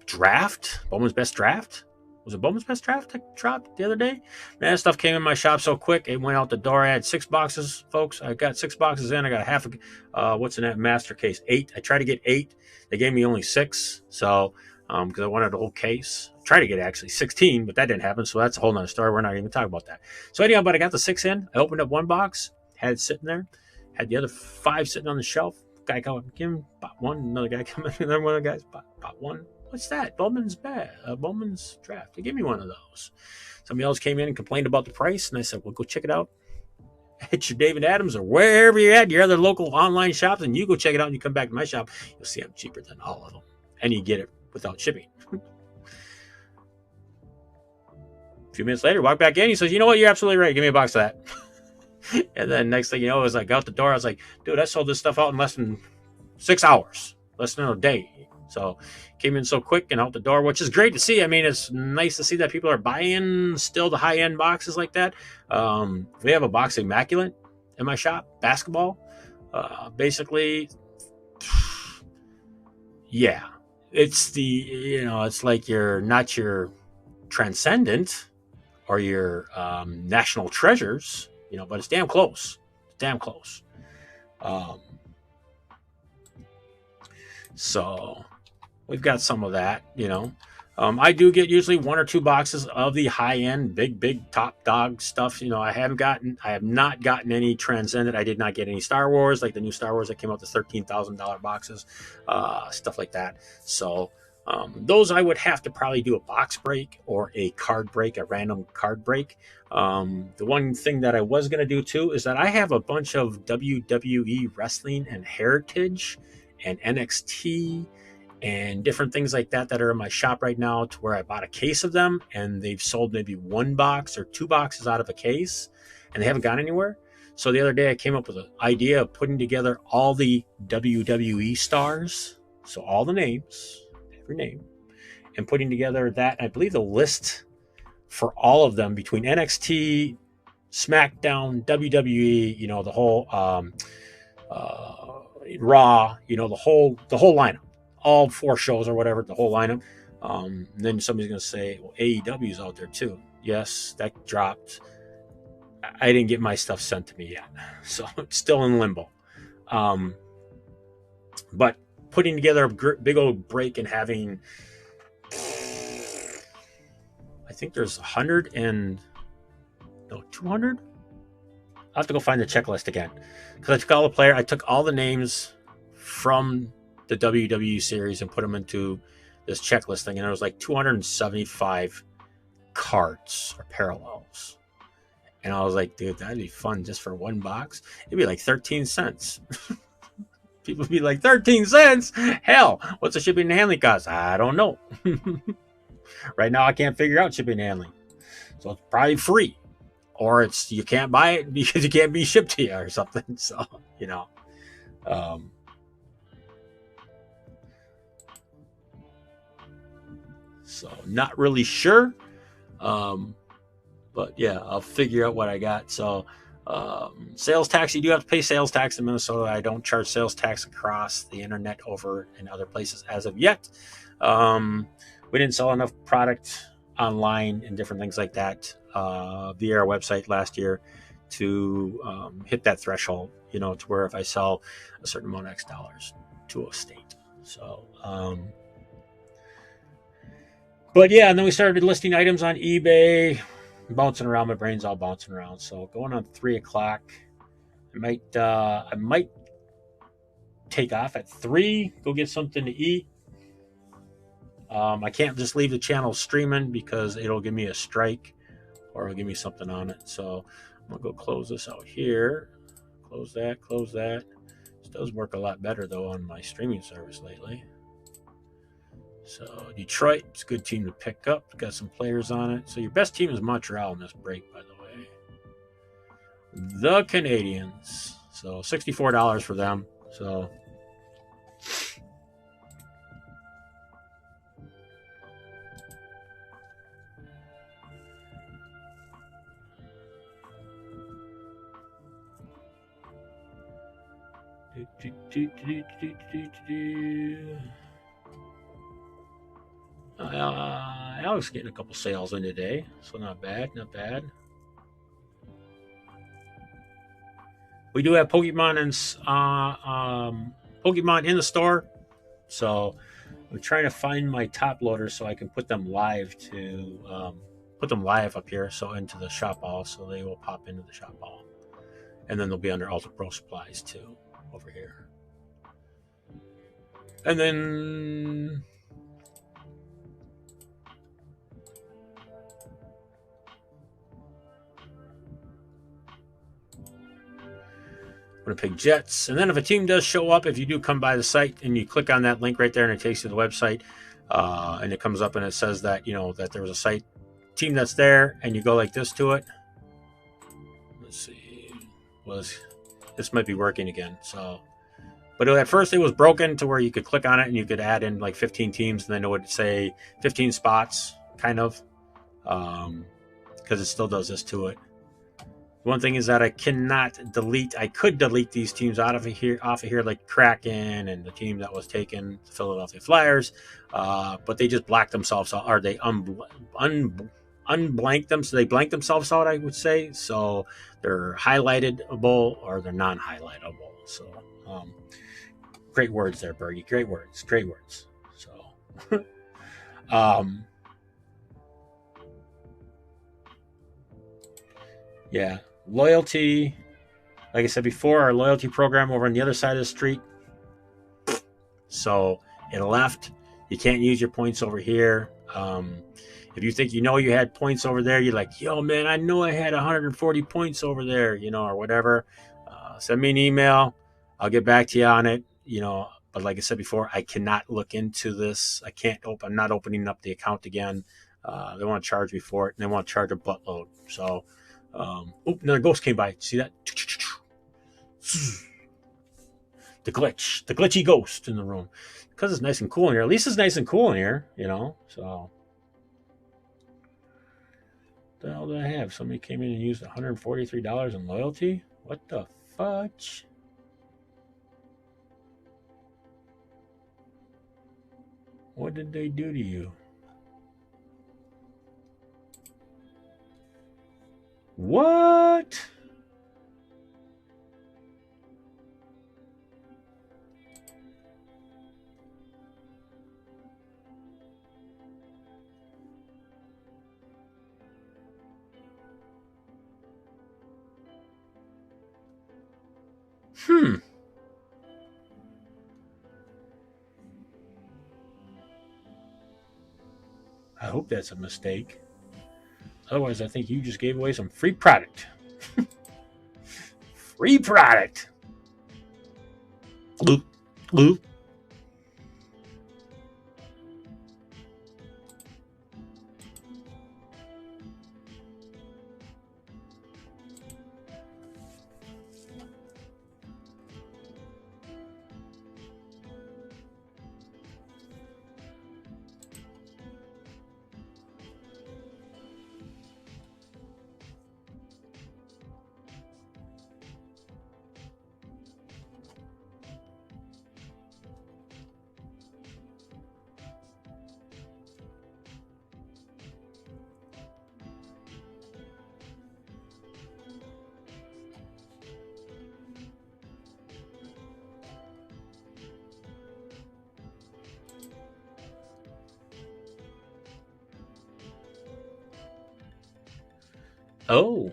draft, Bowman's Best Draft. Was it Bowman's Best Draft that dropped the other day? Man, that stuff came in my shop so quick. It went out the door. I had 6 boxes, folks. I got 6 boxes in. I got half what's in that master case? 8. I tried to get 8. They gave me only 6. So, because I wanted the whole case. I tried to get actually 16, but that didn't happen. So that's a whole nother story. We're not even talking about that. So anyhow, but I got the 6 in. I opened up 1 box, had it sitting there, had the other 5 sitting on the shelf. Guy come up, give him, bought 1. Another guy come in, another one of the guys bought 1. What's that? Bowman's Draft. They gave me 1 of those. Somebody else came in and complained about the price, and I said, well, go check it out. at your David Adams or wherever you're at, your other local online shops, and you go check it out and you come back to my shop, you'll see I'm cheaper than all of them. And you get it without shipping. A few minutes later, walk back in, he says, you know what, you're absolutely right. Give me a box of that. And then next thing you know, as I got out the door, I was like, dude, I sold this stuff out in less than 6 hours, less than a day. So came in so quick and out the door, which is great to see. I mean, it's nice to see that people are buying still the high end boxes like that. We have a box Immaculate in my shop, basketball. Basically, yeah, it's it's like you're not your Transcendent or your National Treasures, but it's damn close. It's damn close. So we've got some of that, I do get usually 1 or 2 boxes of the high end, big top dog stuff. I have not gotten any Transcendent. I did not get any Star Wars, like the new Star Wars that came out, the $13,000 boxes, stuff like that. So those I would have to probably do a box break or a card break, a random card break. The one thing that I was going to do too is that I have a bunch of WWE wrestling and Heritage and NXT and different things like that are in my shop right now, to where I bought a case of them and they've sold maybe 1 box or 2 boxes out of a case and they haven't gone anywhere. So the other day I came up with an idea of putting together all the WWE stars, so all the names, every name, and putting together that. I believe the list for all of them between NXT, SmackDown, WWE, the whole Raw, the whole lineup, all 4 shows or whatever, the whole lineup. Then somebody's going to say, well, AEW's out there too. Yes, that dropped. I didn't get my stuff sent to me yet, so it's still in limbo. But putting together a big old break and having, I think there's 200. I'll have to go find the checklist again, because I took all the names from the WWE series and put them into this checklist thing, and there was like 275 cards or parallels. And I was like, dude, that'd be fun just for 1 box. It'd be like 13 cents. People would be like, 13 cents? Hell, what's the shipping and handling cost? I don't know. Right now, I can't figure out shipping and handling. So it's probably free. Or it's you can't buy it because it can't be shipped to you or something. So, so not really sure. But yeah, I'll figure out what I got. So sales tax, you do have to pay sales tax in Minnesota. I don't charge sales tax across the internet over in other places as of yet. We didn't sell enough product online and different things like that via our website last year to hit that threshold, to where if I sell a certain amount of X dollars to a state. So, but yeah, and then we started listing items on eBay, bouncing around. My brain's all bouncing around. So going on 3 o'clock, I might take off at 3, go get something to eat. I can't just leave the channel streaming because it'll give me a strike or it'll give me something on it. So I'm going to go close this out here. Close that. This does work a lot better, though, on my streaming service lately. So Detroit, it's a good team to pick up. Got some players on it. So your best team is Montreal in this break, by the way. The Canadiens. So $64 for them. So Alex getting a couple sales in today, so not bad. We do have Pokemon Pokemon in the store, so I'm trying to find my top loaders so I can put them live up here, so into the shop hall, so they will pop into the shop hall, and then they'll be under Ultra Pro Supplies too over here, and then. Winnipeg Jets. And then if a team does show up, if you do come by the site and you click on that link right there and it takes you to the website, and it comes up and it says that, that there was a site team that's there, and you go like this to it. Let's see. This might be working again. So, but at first it was broken to where you could click on it and you could add in like 15 teams, and then it would say 15 spots, kind of, because it still does this to it. One thing is that I cannot delete. I could delete these teams off of here, like Kraken and the team that was taken, the Philadelphia Flyers, but they just blacked themselves out, or they unblanked them, so they blanked themselves out, I would say. So they're highlightable or they're non-highlightable. So great words there, Bergie. Great words. So yeah. Loyalty, like I said before, our loyalty program over on the other side of the street. So it left. You can't use your points over here. If you think you had points over there, you're like, yo, man, I know I had 140 points over there, or whatever. Send me an email. I'll get back to you on it, But like I said before, I cannot look into this. I'm not opening up the account again. They want to charge me for it, and they want to charge a buttload. So, another ghost came by. See that? The glitchy ghost in the room. Because it's nice and cool in here. At least it's nice and cool in here, So, what the hell did I have? Somebody came in and used $143 in loyalty? What the fudge? What did they do to you? What? I hope that's a mistake. Otherwise, I think you just gave away some free product. Free product. Bloop, bloop. Oh.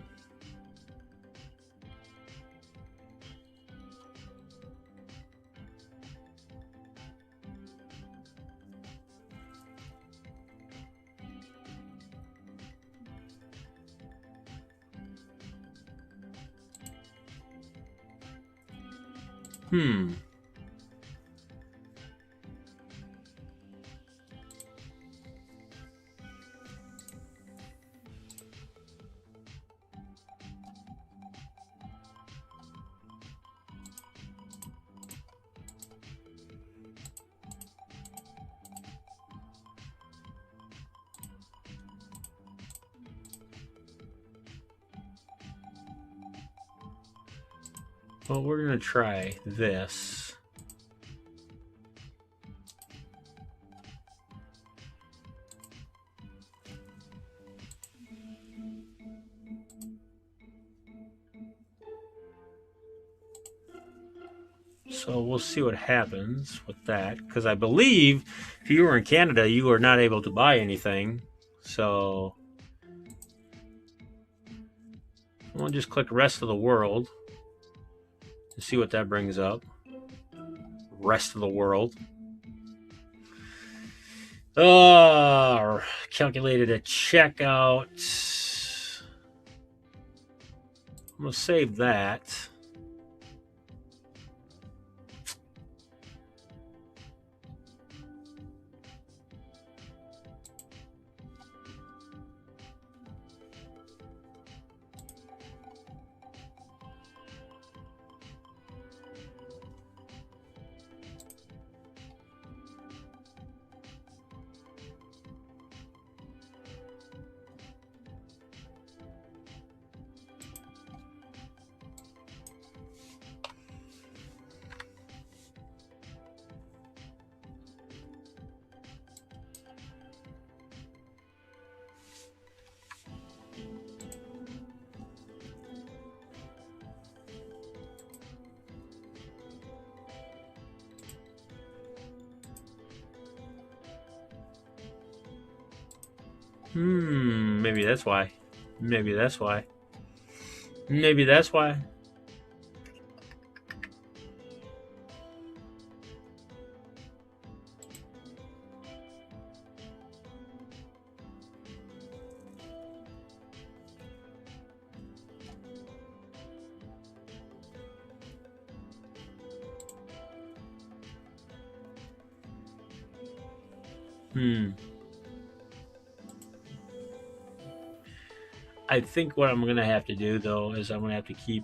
Well, we're going to try this. So we'll see what happens with that. Because I believe if you were in Canada, you were not able to buy anything. So we'll just click rest of the world and see what that brings up. Rest of the world. Calculated a checkout. I'm going to save that. Maybe that's why. Maybe that's why. Maybe that's why. I think what I'm going to have to do, though, is I'm going to have to keep...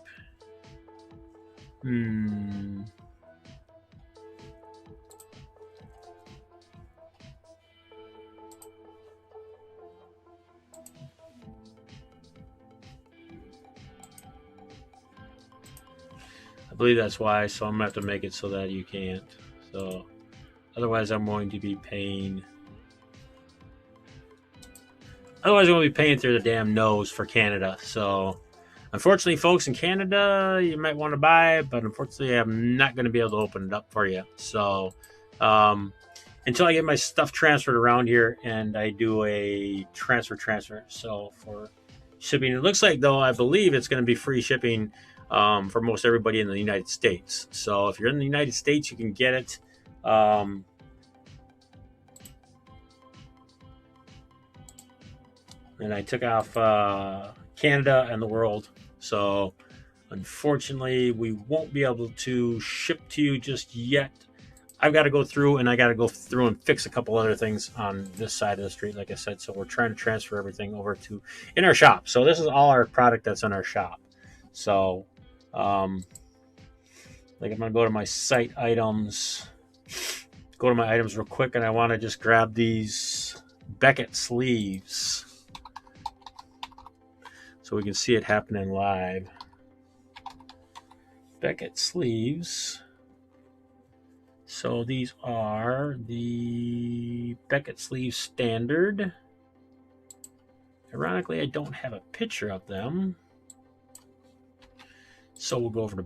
I believe that's why, so I'm going to have to make it so that you can't. So, otherwise I'm going to be paying... Otherwise I'm going to be paying through the damn nose for Canada. So, unfortunately, folks in Canada, you might want to buy it, but unfortunately I'm not going to be able to open it up for you. So, until I get my stuff transferred around here and I do a transfer. So, for shipping, it looks like, though, I believe it's going to be free shipping for most everybody in the United States. So if you're in the United States, you can get it. And I took off Canada and the world. So unfortunately, we won't be able to ship to you just yet. I've got to go through and fix a couple other things on this side of the street, like I said. So we're trying to transfer everything over to in our shop. So this is all our product that's in our shop. So, like I'm going to go to my site items, go to my items real quick, and I want to just grab these Beckett sleeves so we can see it happening live. Beckett sleeves. So these are the Beckett sleeves standard. Ironically, I don't have a picture of them. So we'll go over to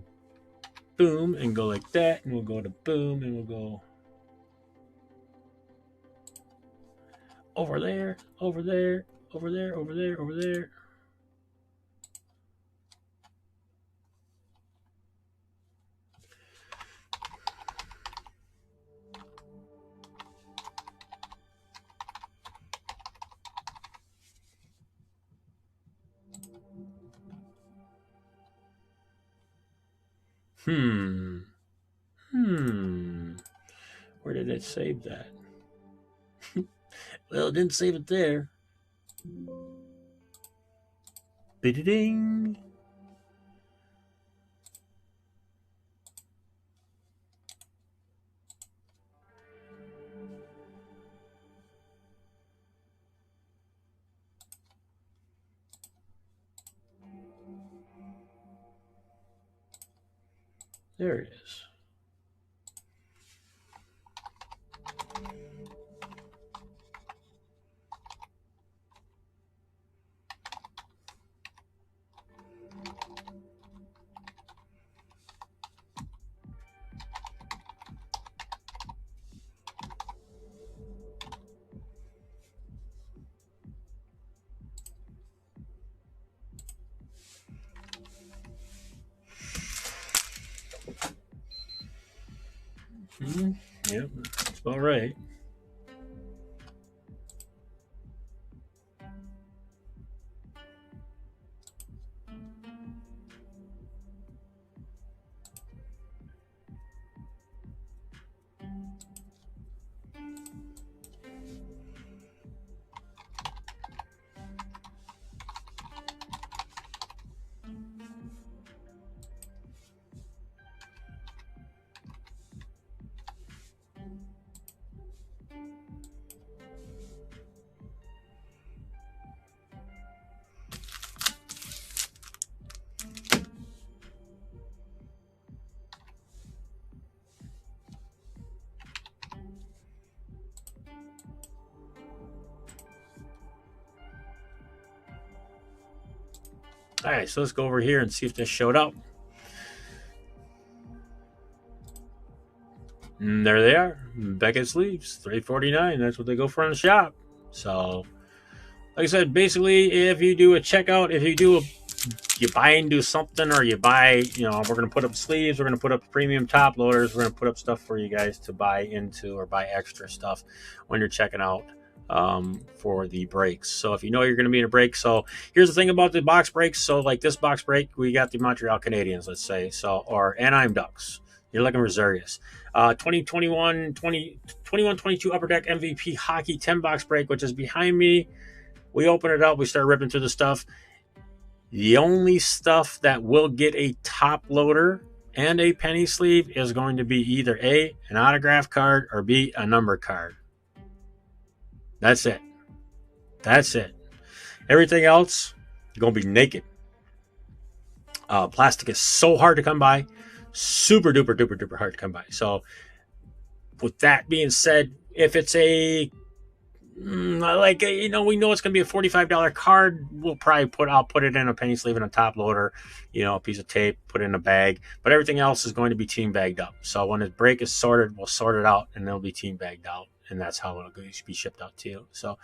boom and go like that, and we'll go to boom and we'll go over there, over there, over there, over there, over there. Where did it save that? Well, it didn't save it there. Biddy-ding. There it is. Yep, that's about right. All right, so let's go over here and see if this showed up. And there they are, Beckett sleeves, $349. That's what they go for in the shop. So like I said, basically, if you do a checkout, if you do a you buy into something, or you buy, we're going to put up sleeves, we're going to put up premium top loaders, we're going to put up stuff for you guys to buy into or buy extra stuff when you're checking out for the breaks. So if you know you're going to be in a break, so here's the thing about the box breaks. So like this box break, we got the Montreal Canadiens, let's say, so, or Anaheim Ducks. You're looking reservious. 2021 22 Upper Deck MVP Hockey 10 box break, which is behind me. We open it up, we start ripping through the stuff. The only stuff that will get a top loader and a penny sleeve is going to be either A, an autograph card, or B, a number card. That's it. That's it. Everything else, you're going to be naked. Plastic is so hard to come by. Super duper duper duper hard to come by. So with that being said, if it's a we know it's going to be a $45 card, I'll put it in a penny sleeve and a top loader, a piece of tape, put it in a bag, but everything else is going to be team bagged up. So when the break is sorted, we'll sort it out and it'll be team bagged out, and that's how it'll be shipped out to you. So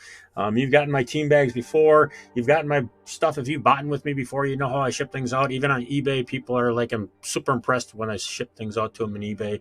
you've gotten my team bags before, you've gotten my stuff. If you've bought with me before, you know how I ship things out. Even on eBay, people are like, I'm super impressed when I ship things out to them in eBay,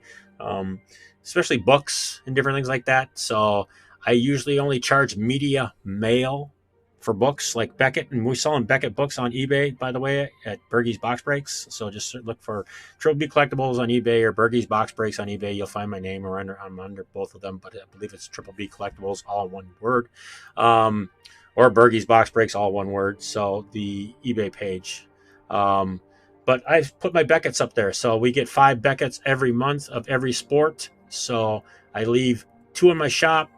especially books and different things like that. So I usually only charge media mail for books like Beckett, and we're selling Beckett books on eBay, by the way, at BERGIE's Box Breaks. So just look for Triple B Collectibles on eBay or BERGIE's Box Breaks on eBay. You'll find my name, or I'm under both of them, but I believe it's Triple B Collectibles, all one word, or BERGIE's Box Breaks, all one word. So the eBay page. But I've put my Beckett's up there. So we get 5 Beckett's every month of every sport. So I leave 2 in my shop,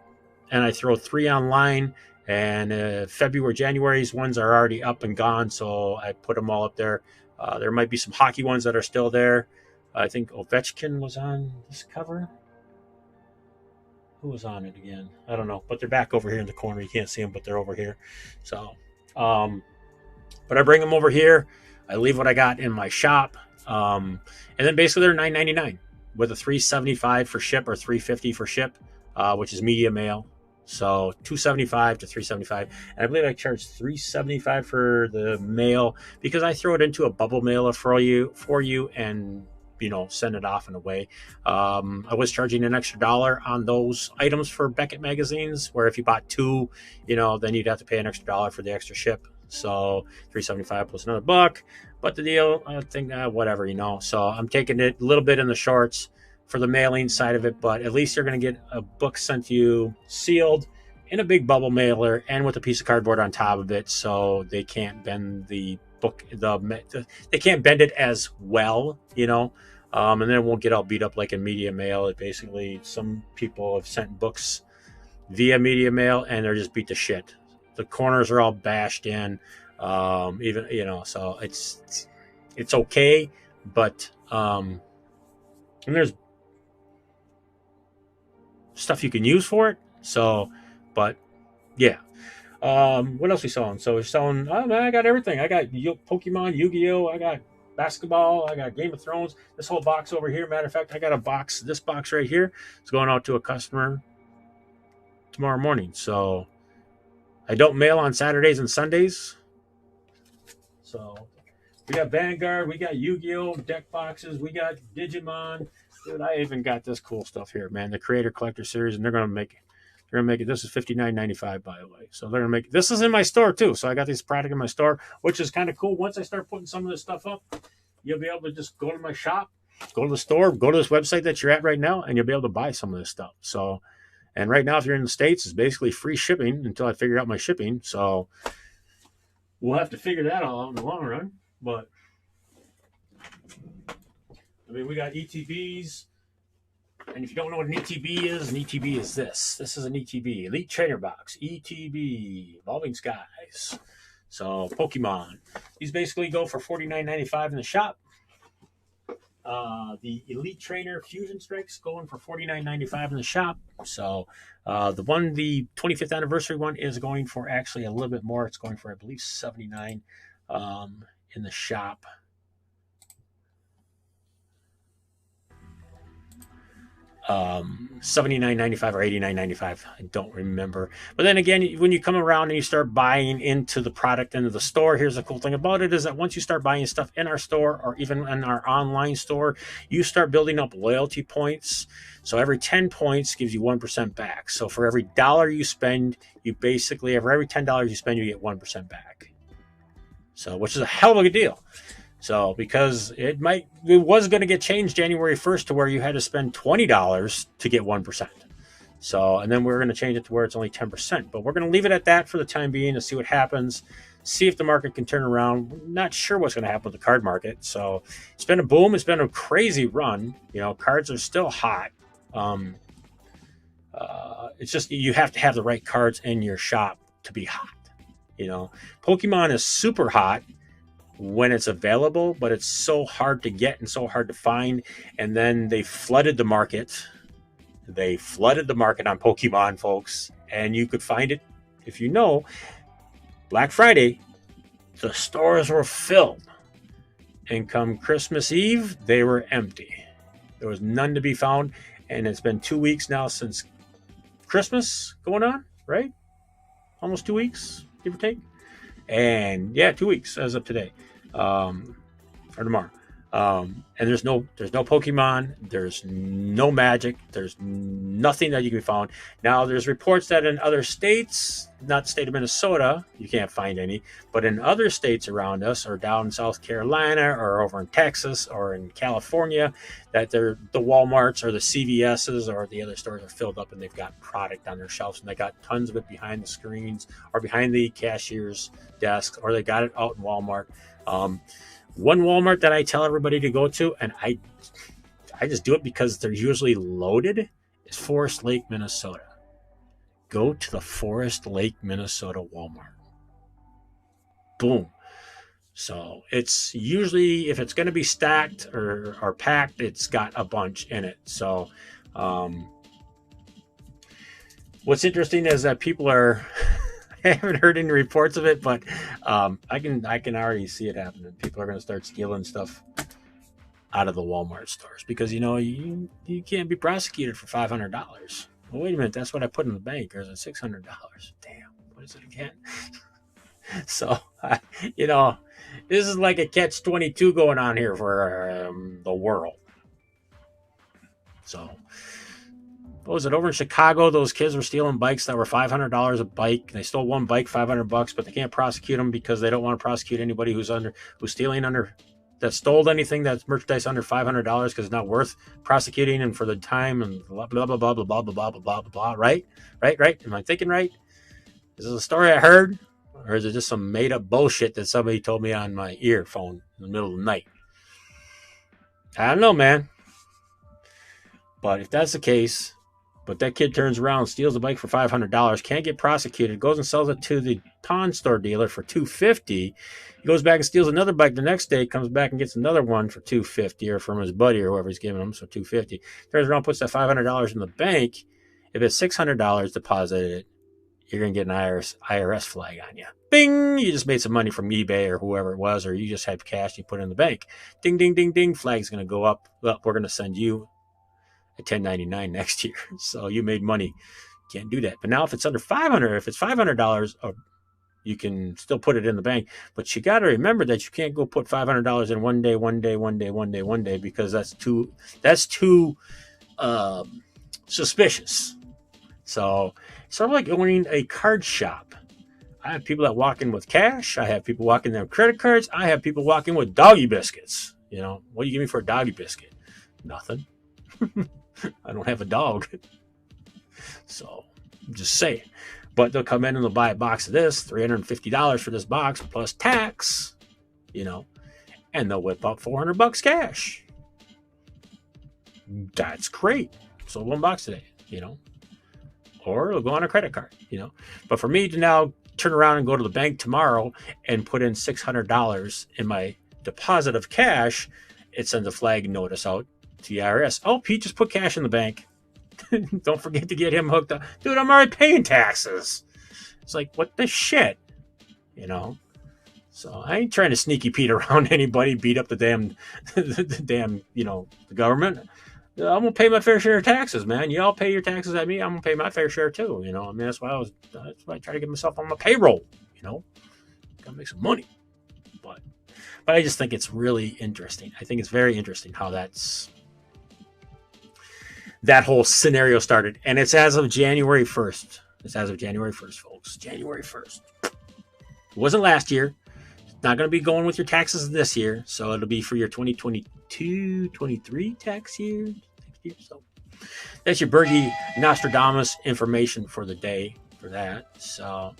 and I throw 3 online, and February, January's ones are already up and gone, so I put them all up there. There might be some hockey ones that are still there. I think Ovechkin was on this cover. Who was on it again? I don't know, but they're back over here in the corner. You can't see them, but they're over here. So, but I bring them over here. I leave what I got in my shop, and then basically they're $9.99 with a $3.75 for ship, or $3.50 for ship, which is media mail. So $2.75 to $3.75, and I believe I charge $3.75 for the mail because I throw it into a bubble mailer for you, and send it off and away. I was charging an extra $1 on those items for Beckett magazines, where if you bought 2, then you'd have to pay an extra $1 for the extra ship. So $3.75 plus another $1. But the deal, I think, whatever, So I'm taking it a little bit in the shorts for the mailing side of it, but at least you're going to get a book sent to you sealed in a big bubble mailer and with a piece of cardboard on top of it, so they can't bend the book, they can't bend it as well, and then it won't get all beat up like in media mail. It basically, some people have sent books via media mail and they're just beat to shit. The corners are all bashed in, even so it's okay, but and there's stuff you can use for it. So, but yeah. What else we selling? So we're selling. Oh man, I got everything. I got Pokemon, Yu-Gi-Oh. I got basketball. I got Game of Thrones. This whole box over here. Matter of fact, I got a box. This box right here is going out to a customer tomorrow morning. So I don't mail on Saturdays and Sundays. So we got Vanguard. We got Yu-Gi-Oh deck boxes. We got Digimon. Dude, I even got this cool stuff here, man. The Creator Collector Series, and they're gonna make it. This is $59.95, by the way. So they're gonna make this is in my store too. So I got this product in my store, which is kind of cool. Once I start putting some of this stuff up, you'll be able to just go to my shop, go to the store, go to this website that you're at right now, and you'll be able to buy some of this stuff. So, and right now, if you're in the States, it's basically free shipping until I figure out my shipping. So we'll have to figure that all out in the long run. But I mean, we got ETBs. And if you don't know what an ETB is, an ETB is this. This is an ETB, Elite Trainer Box, ETB, Evolving Skies. So Pokemon. These basically go for $49.95 in the shop. The Elite Trainer Fusion Strikes going for $49.95 in the shop. So the 25th anniversary one is going for actually a little bit more. It's going for, I believe, $79 in the shop. $79.95 or $89.95. I don't remember. But then again, when you come around and you start buying into the product into the store, here's the cool thing about it is that once you start buying stuff in our store or even in our online store, you start building up loyalty points. So every 10 points gives you 1% back. So for every dollar you spend, you basically, for every $10 you spend, you get 1% back. So, which is a hell of a deal. So because it was going to get changed January 1st to where you had to spend $20 to get 1%. So, and then we're going to change it to where it's only 10%, but we're going to leave it at that for the time being to see what happens, see if the market can turn around. We're not sure what's going to happen with the card market. So it's been a boom. It's been a crazy run. Cards are still hot. It's just, you have to have the right cards in your shop to be hot. Pokemon is super hot when it's available, but it's so hard to get and so hard to find. And then they flooded the market. They flooded the market on Pokemon, folks. And you could find it, if you know, Black Friday, the stores were filled. And come Christmas Eve, they were empty. There was none to be found. And it's been 2 weeks now since Christmas going on, right? Almost 2 weeks, give or take. And yeah, 2 weeks as of today. Or tomorrow. And there's no Pokemon, there's no Magic, there's nothing that you can find. Now there's reports that in other states, not the state of Minnesota, you can't find any, but in other states around us, or down in South Carolina, or over in Texas, or in California, that the Walmarts or the CVS's or the other stores are filled up and they've got product on their shelves and they got tons of it behind the screens or behind the cashier's desk, or they got it out in Walmart. One Walmart that I tell everybody to go to, and I just do it because they're usually loaded, is Forest Lake, Minnesota. Go to the Forest Lake, Minnesota Walmart. Boom. So it's usually, if it's going to be stacked or packed, it's got a bunch in it. So what's interesting is that people are... I haven't heard any reports of it, but I can already see it happening. People are going to start stealing stuff out of the Walmart stores because you can't be prosecuted for $500. Well, wait a minute, that's what I put in the bank, or is it $600? Damn, what is it again? So this is like a catch-22 going on here for the world. So. What was it, over in Chicago? Those kids were stealing bikes that were $500 a bike. They stole one bike, $500, but they can't prosecute them because they don't want to prosecute anybody who's stealing that stole anything that's merchandise under $500 because it's not worth prosecuting and for the time and blah blah blah blah blah blah blah blah blah blah. Right? Am I thinking right? Is this a story I heard, or is it just some made up bullshit that somebody told me on my earphone in the middle of the night? I don't know, man. But if that's the case. But that kid turns around, steals a bike for $500, can't get prosecuted, goes and sells it to the pawn store dealer for $250. He goes back and steals another bike the next day, comes back and gets another one for $250, or from his buddy or whoever he's giving him, so $250. Turns around, puts that $500 in the bank. If it's $600 deposited, you're going to get an IRS flag on you. Bing! You just made some money from eBay or whoever it was, or you just had cash you put in the bank. Ding, ding, ding, ding. Flag's going to go up. Well, we're going to send you a 1099 next year. So you made money. Can't do that. But now if it's under $500, if it's $500, you can still put it in the bank. But you got to remember that you can't go put $500 in one day, because that's too suspicious. So it's sort of like owning a card shop. I have people that walk in with cash. I have people walking there with credit cards. I have people walking with doggy biscuits. What do you give me for a doggy biscuit? Nothing. I don't have a dog. So, I'm just saying. But they'll come in and they'll buy a box of this, $350 for this box plus tax, and they'll whip out $400 cash. That's great. Sold one box today, or it'll go on a credit card, But for me to now turn around and go to the bank tomorrow and put in $600 in my deposit of cash, it sends a flag notice out to the IRS. Oh, Pete just put cash in the bank. Don't forget to get him hooked up. Dude, I'm already paying taxes. It's like, what the shit? So I ain't trying to sneaky Pete around anybody, beat up the damn, the government. I'm gonna pay my fair share of taxes, man. You all pay your taxes at me. I'm gonna pay my fair share too. You know, I mean, that's why I try to get myself on my payroll. You know, gotta make some money. But I just think it's really interesting. I think it's very interesting how that whole scenario started, and it's as of January 1st. It's as of January 1st, folks. January 1st. It wasn't last year. It's not going to be going with your taxes this year, so it'll be for your 2022-23 tax year. So that's your BERGIE Nostradamus information for the day for that. So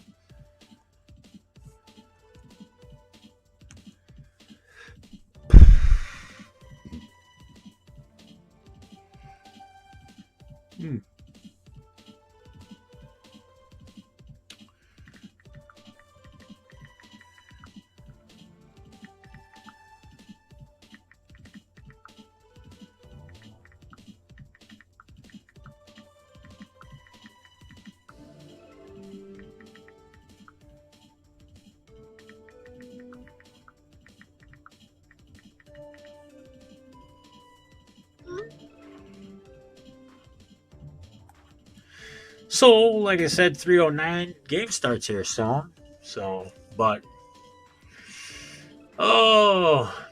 So, like I said, 309 game starts here soon. So, but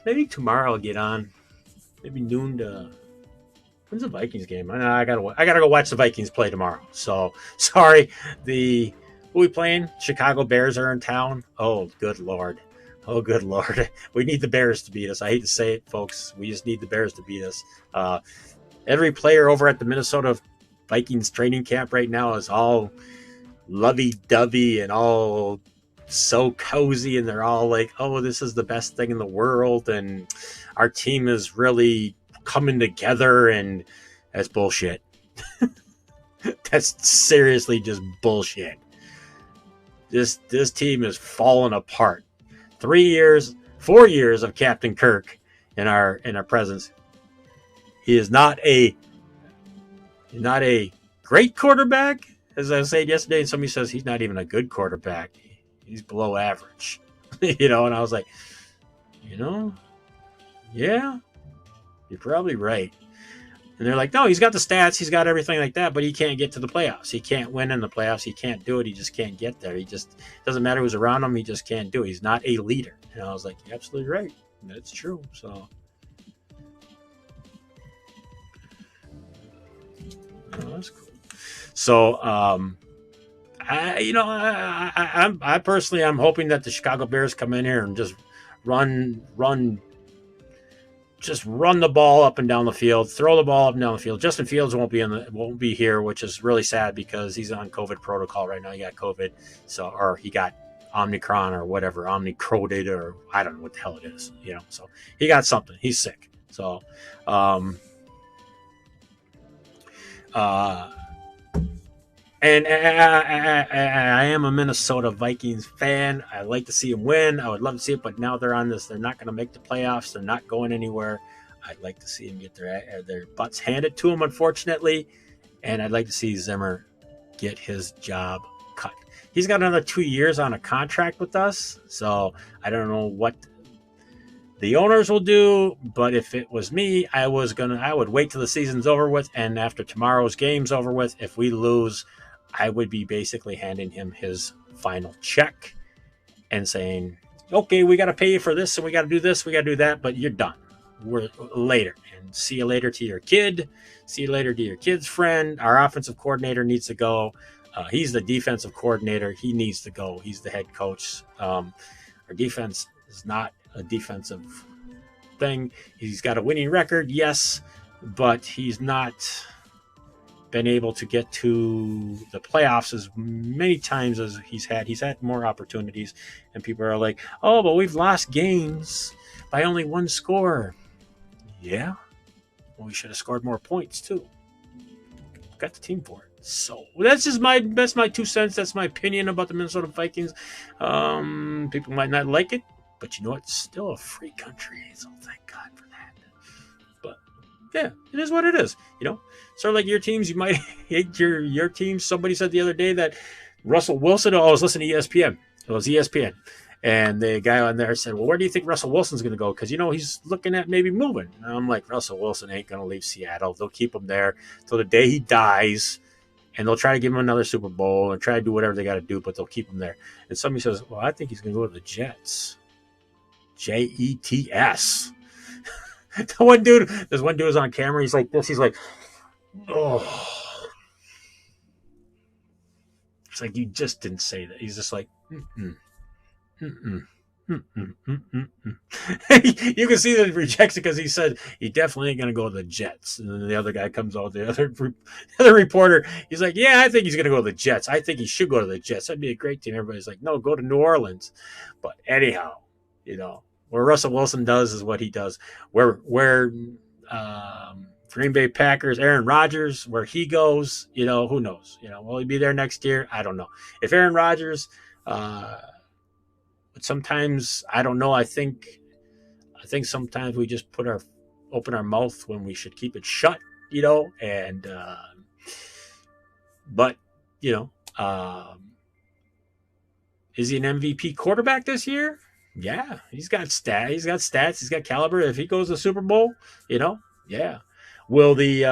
maybe tomorrow I'll get on. Maybe noon to when's the Vikings game? I gotta go watch the Vikings play tomorrow. So sorry. Who we playing? Chicago Bears are in town. Oh, good lord. Oh, good lord. We need the Bears to beat us. I hate to say it, folks. We just need the Bears to beat us. Every player over at the Minnesota Vikings training camp right now is all lovey-dovey and all so cozy, and they're all like, oh, this is the best thing in the world, and our team is really coming together, and that's bullshit. That's seriously just bullshit. This team is falling apart. 4 years of Captain Kirk in our presence. He is not a great quarterback, as I said yesterday, and somebody says he's not even a good quarterback. He's below average. And I was like, yeah, you're probably right. And they're like, no, he's got the stats, he's got everything like that, but he can't get to the playoffs. He can't win in the playoffs. He can't do it. He just can't get there. He just doesn't matter who's around him. He just can't do it. He's not a leader. And I was like, you're absolutely right. That's true. So, that's cool. So, I personally, I'm hoping that the Chicago Bears come in here and just run the ball up and down the field, throw the ball up and down the field. Justin Fields won't be here, which is really sad because he's on COVID protocol right now. He got COVID, or he got Omicron or whatever, Omicroded, or I don't know what the hell it is, So he got something. He's sick. So, and I am a Minnesota Vikings fan. I like to see them win. I would love to see it, but now they're on this. They're not going to make the playoffs. They're not going anywhere. I'd like to see them get their butts handed to them, unfortunately. And I'd like to see Zimmer get his job cut. He's got another 2 years on a contract with us, so I don't know what the owners will do, but if it was me, I would wait till the season's over with, and after tomorrow's game's over with, if we lose, I would be basically handing him his final check and saying, okay, we got to pay you for this, and we got to do this, we got to do that, but you're done. We're later. And see you later to your kid. See you later to your kid's friend. Our offensive coordinator needs to go. He's the defensive coordinator. He needs to go. He's the head coach. Our defense is not a defensive thing. He's got a winning record, yes, but he's not been able to get to the playoffs as many times as he's had. He's had more opportunities, and people are like, oh, but we've lost games by only one score. Yeah, well, we should have scored more points too. Got the team for it. So that's my 2 cents. That's my opinion about the Minnesota Vikings. People might not like it, but it's still a free country, so thank God for that. But yeah, it is what it is. Sort of like your teams, you might hate your team. Somebody said the other day that Russell Wilson. Oh, I was listening to ESPN. It was ESPN, And the guy on there said, well, where do you think Russell Wilson's going to go? Because, he's looking at maybe moving. And I'm like, Russell Wilson ain't going to leave Seattle. They'll keep him there till the day he dies. And they'll try to give him another Super Bowl and try to do whatever they got to do, but they'll keep him there. And somebody says, well, I think he's going to go to the Jets. Jets. There's one dude is on camera. He's like this. He's like, oh. It's like, you just didn't say that. He's just like, mm-mm, mm-mm. You can see that he rejects it because he said he definitely ain't going to go to the Jets. And then the other guy comes out, the other reporter, he's like, yeah, I think he's going to go to the Jets. I think he should go to the Jets. That'd be a great team. Everybody's like, no, go to New Orleans. But anyhow, what Russell Wilson does is what he does. Where Green Bay Packers, Aaron Rodgers, where he goes, who knows? Will he be there next year? I don't know. If Aaron Rodgers, but sometimes I don't know. I think sometimes we just open our mouth when we should keep it shut, And but is he an MVP quarterback this year? Yeah, he's got stats. He's got caliber. If he goes to the Super Bowl, yeah. Will the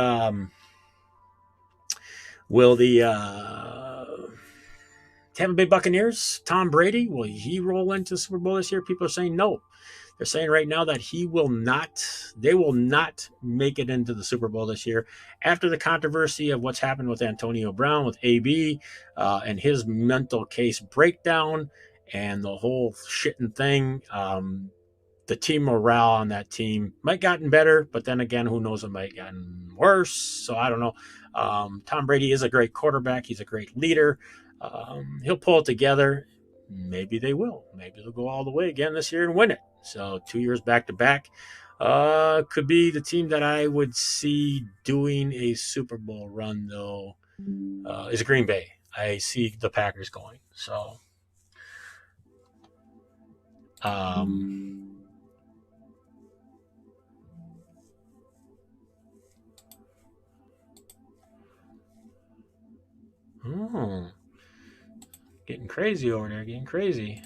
Tampa Bay Buccaneers, Tom Brady, will he roll into the Super Bowl this year? People are saying no. They're saying right now that they will not make it into the Super Bowl this year after the controversy of what's happened with Antonio Brown, with AB, and his mental case breakdown and the whole shitting thing. The team morale on that team might gotten better, but then again, who knows, it might gotten worse. So I don't know. Tom Brady is a great quarterback. He's a great leader. He'll pull it together. Maybe they will. Maybe they'll go all the way again this year and win it. So 2 years back to back. Could be the team that I would see doing a Super Bowl run, though, is Green Bay. I see the Packers going. So getting crazy over there, getting crazy.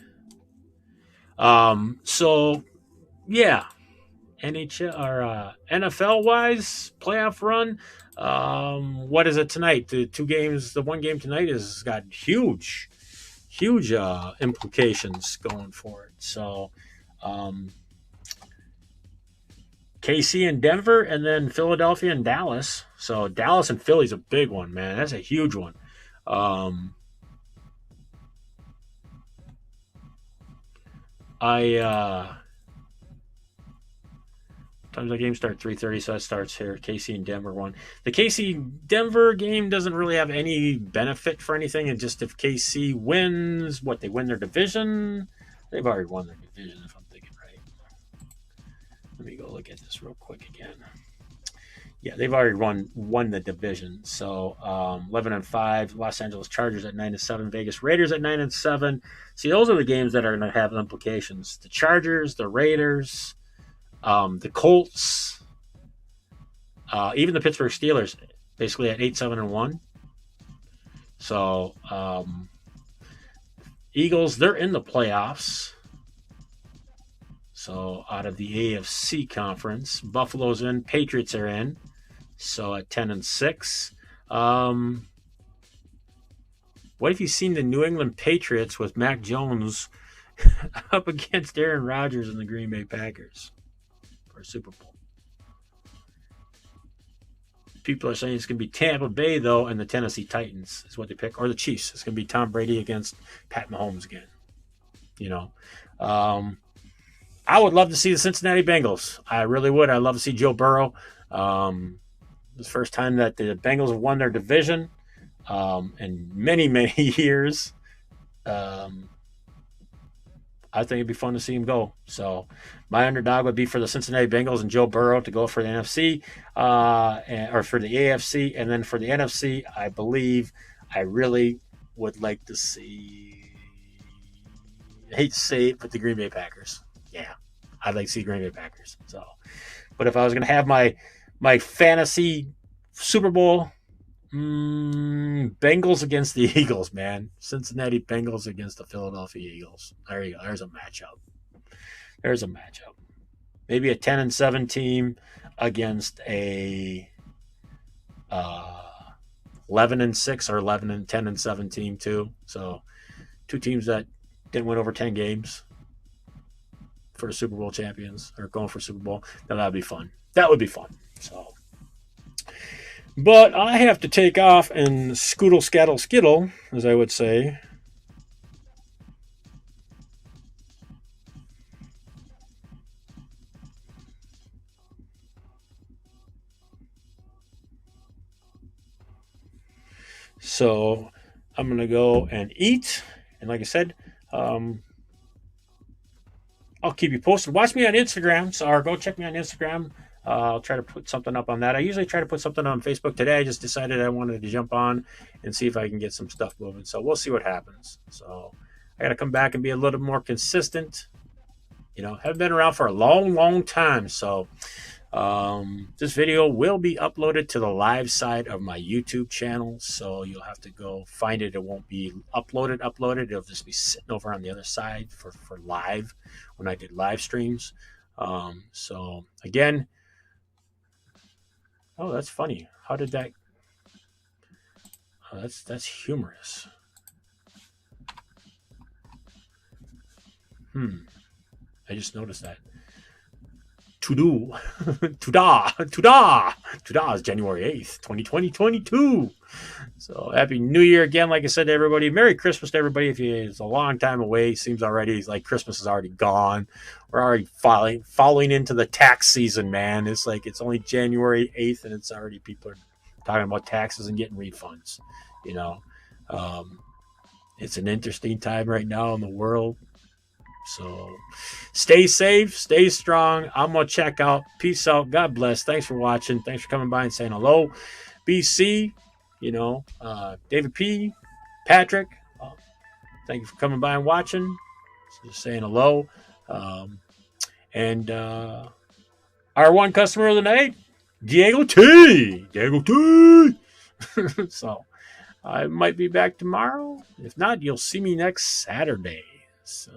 So yeah, NHL or NFL wise playoff run. What is it tonight? The one game tonight has got huge implications going for it. So KC and Denver, and then Philadelphia and Dallas. So Dallas and Philly's a big one, man. That's a huge one. Times the game start 3:30, so that starts here. KC and Denver one. The KC Denver game doesn't really have any benefit for anything, and just if KC wins, they win their division. They've already won their division, if I'm thinking right. Let me go look at this real quick again. Yeah, they've already won the division. So 11-5, Los Angeles Chargers at 9-7, Vegas Raiders at 9-7. See, those are the games that are going to have implications. The Chargers, the Raiders, the Colts, even the Pittsburgh Steelers, basically at 8-7-1. So Eagles, they're in the playoffs. So out of the AFC conference, Buffalo's in, Patriots are in. So at 10-6. What have you seen the New England Patriots with Mac Jones up against Aaron Rodgers and the Green Bay Packers for a Super Bowl? People are saying it's going to be Tampa Bay, though, and the Tennessee Titans is what they pick, or the Chiefs. It's going to be Tom Brady against Pat Mahomes again. I would love to see the Cincinnati Bengals. I really would. I'd love to see Joe Burrow. It's the first time that the Bengals have won their division in many, many years. I think it'd be fun to see him go. So my underdog would be for the Cincinnati Bengals and Joe Burrow to go for the NFC or for the AFC. And then for the NFC, I believe I really would like to see, I hate to say it, but the Green Bay Packers. Yeah, I'd like to see Green Bay Packers. So, but if I was going to have my fantasy Super Bowl, Bengals against the Eagles, man. Cincinnati Bengals against the Philadelphia Eagles. There you go. There's a matchup. There's a matchup. Maybe a 10-7 team against a 11-6 or 11-10-7 team too. So two teams that didn't win over 10 games for Super Bowl champions or going for Super Bowl. Now that would be fun. That would be fun. So, but I have to take off and scoodle, scattle, skittle, as I would say. So I'm going to go and eat. And like I said, I'll keep you posted. Watch me on Instagram, or go check me on Instagram. I'll try to put something up on that. I usually try to put something on Facebook. Today, I just decided I wanted to jump on and see if I can get some stuff moving. So we'll see what happens. So I got to come back and be a little more consistent. You know, haven't been around for a long, long time. So this video will be uploaded to the live side of my YouTube channel, so you'll have to go find it. It won't be uploaded. It'll just be sitting over on the other side for live when I did live streams. So again, oh, that's funny. How did that? Oh, that's humorous. I just noticed that. Today is January 8th, 2022. So happy New Year again. Like I said to everybody, Merry Christmas to everybody. If it's a long time away, seems already like Christmas is already gone. We're already falling into the tax season, man. It's like it's only January 8th and it's already people are talking about taxes and getting refunds. You know, it's an interesting time right now in the world. So stay safe, stay strong. I'm going to check out. Peace out. God bless. Thanks for watching. Thanks for coming by and saying hello. BC, David P, Patrick, thank you for coming by and watching. Just saying hello. And our one customer of the night, Diego T. So I might be back tomorrow. If not, you'll see me next Saturday. So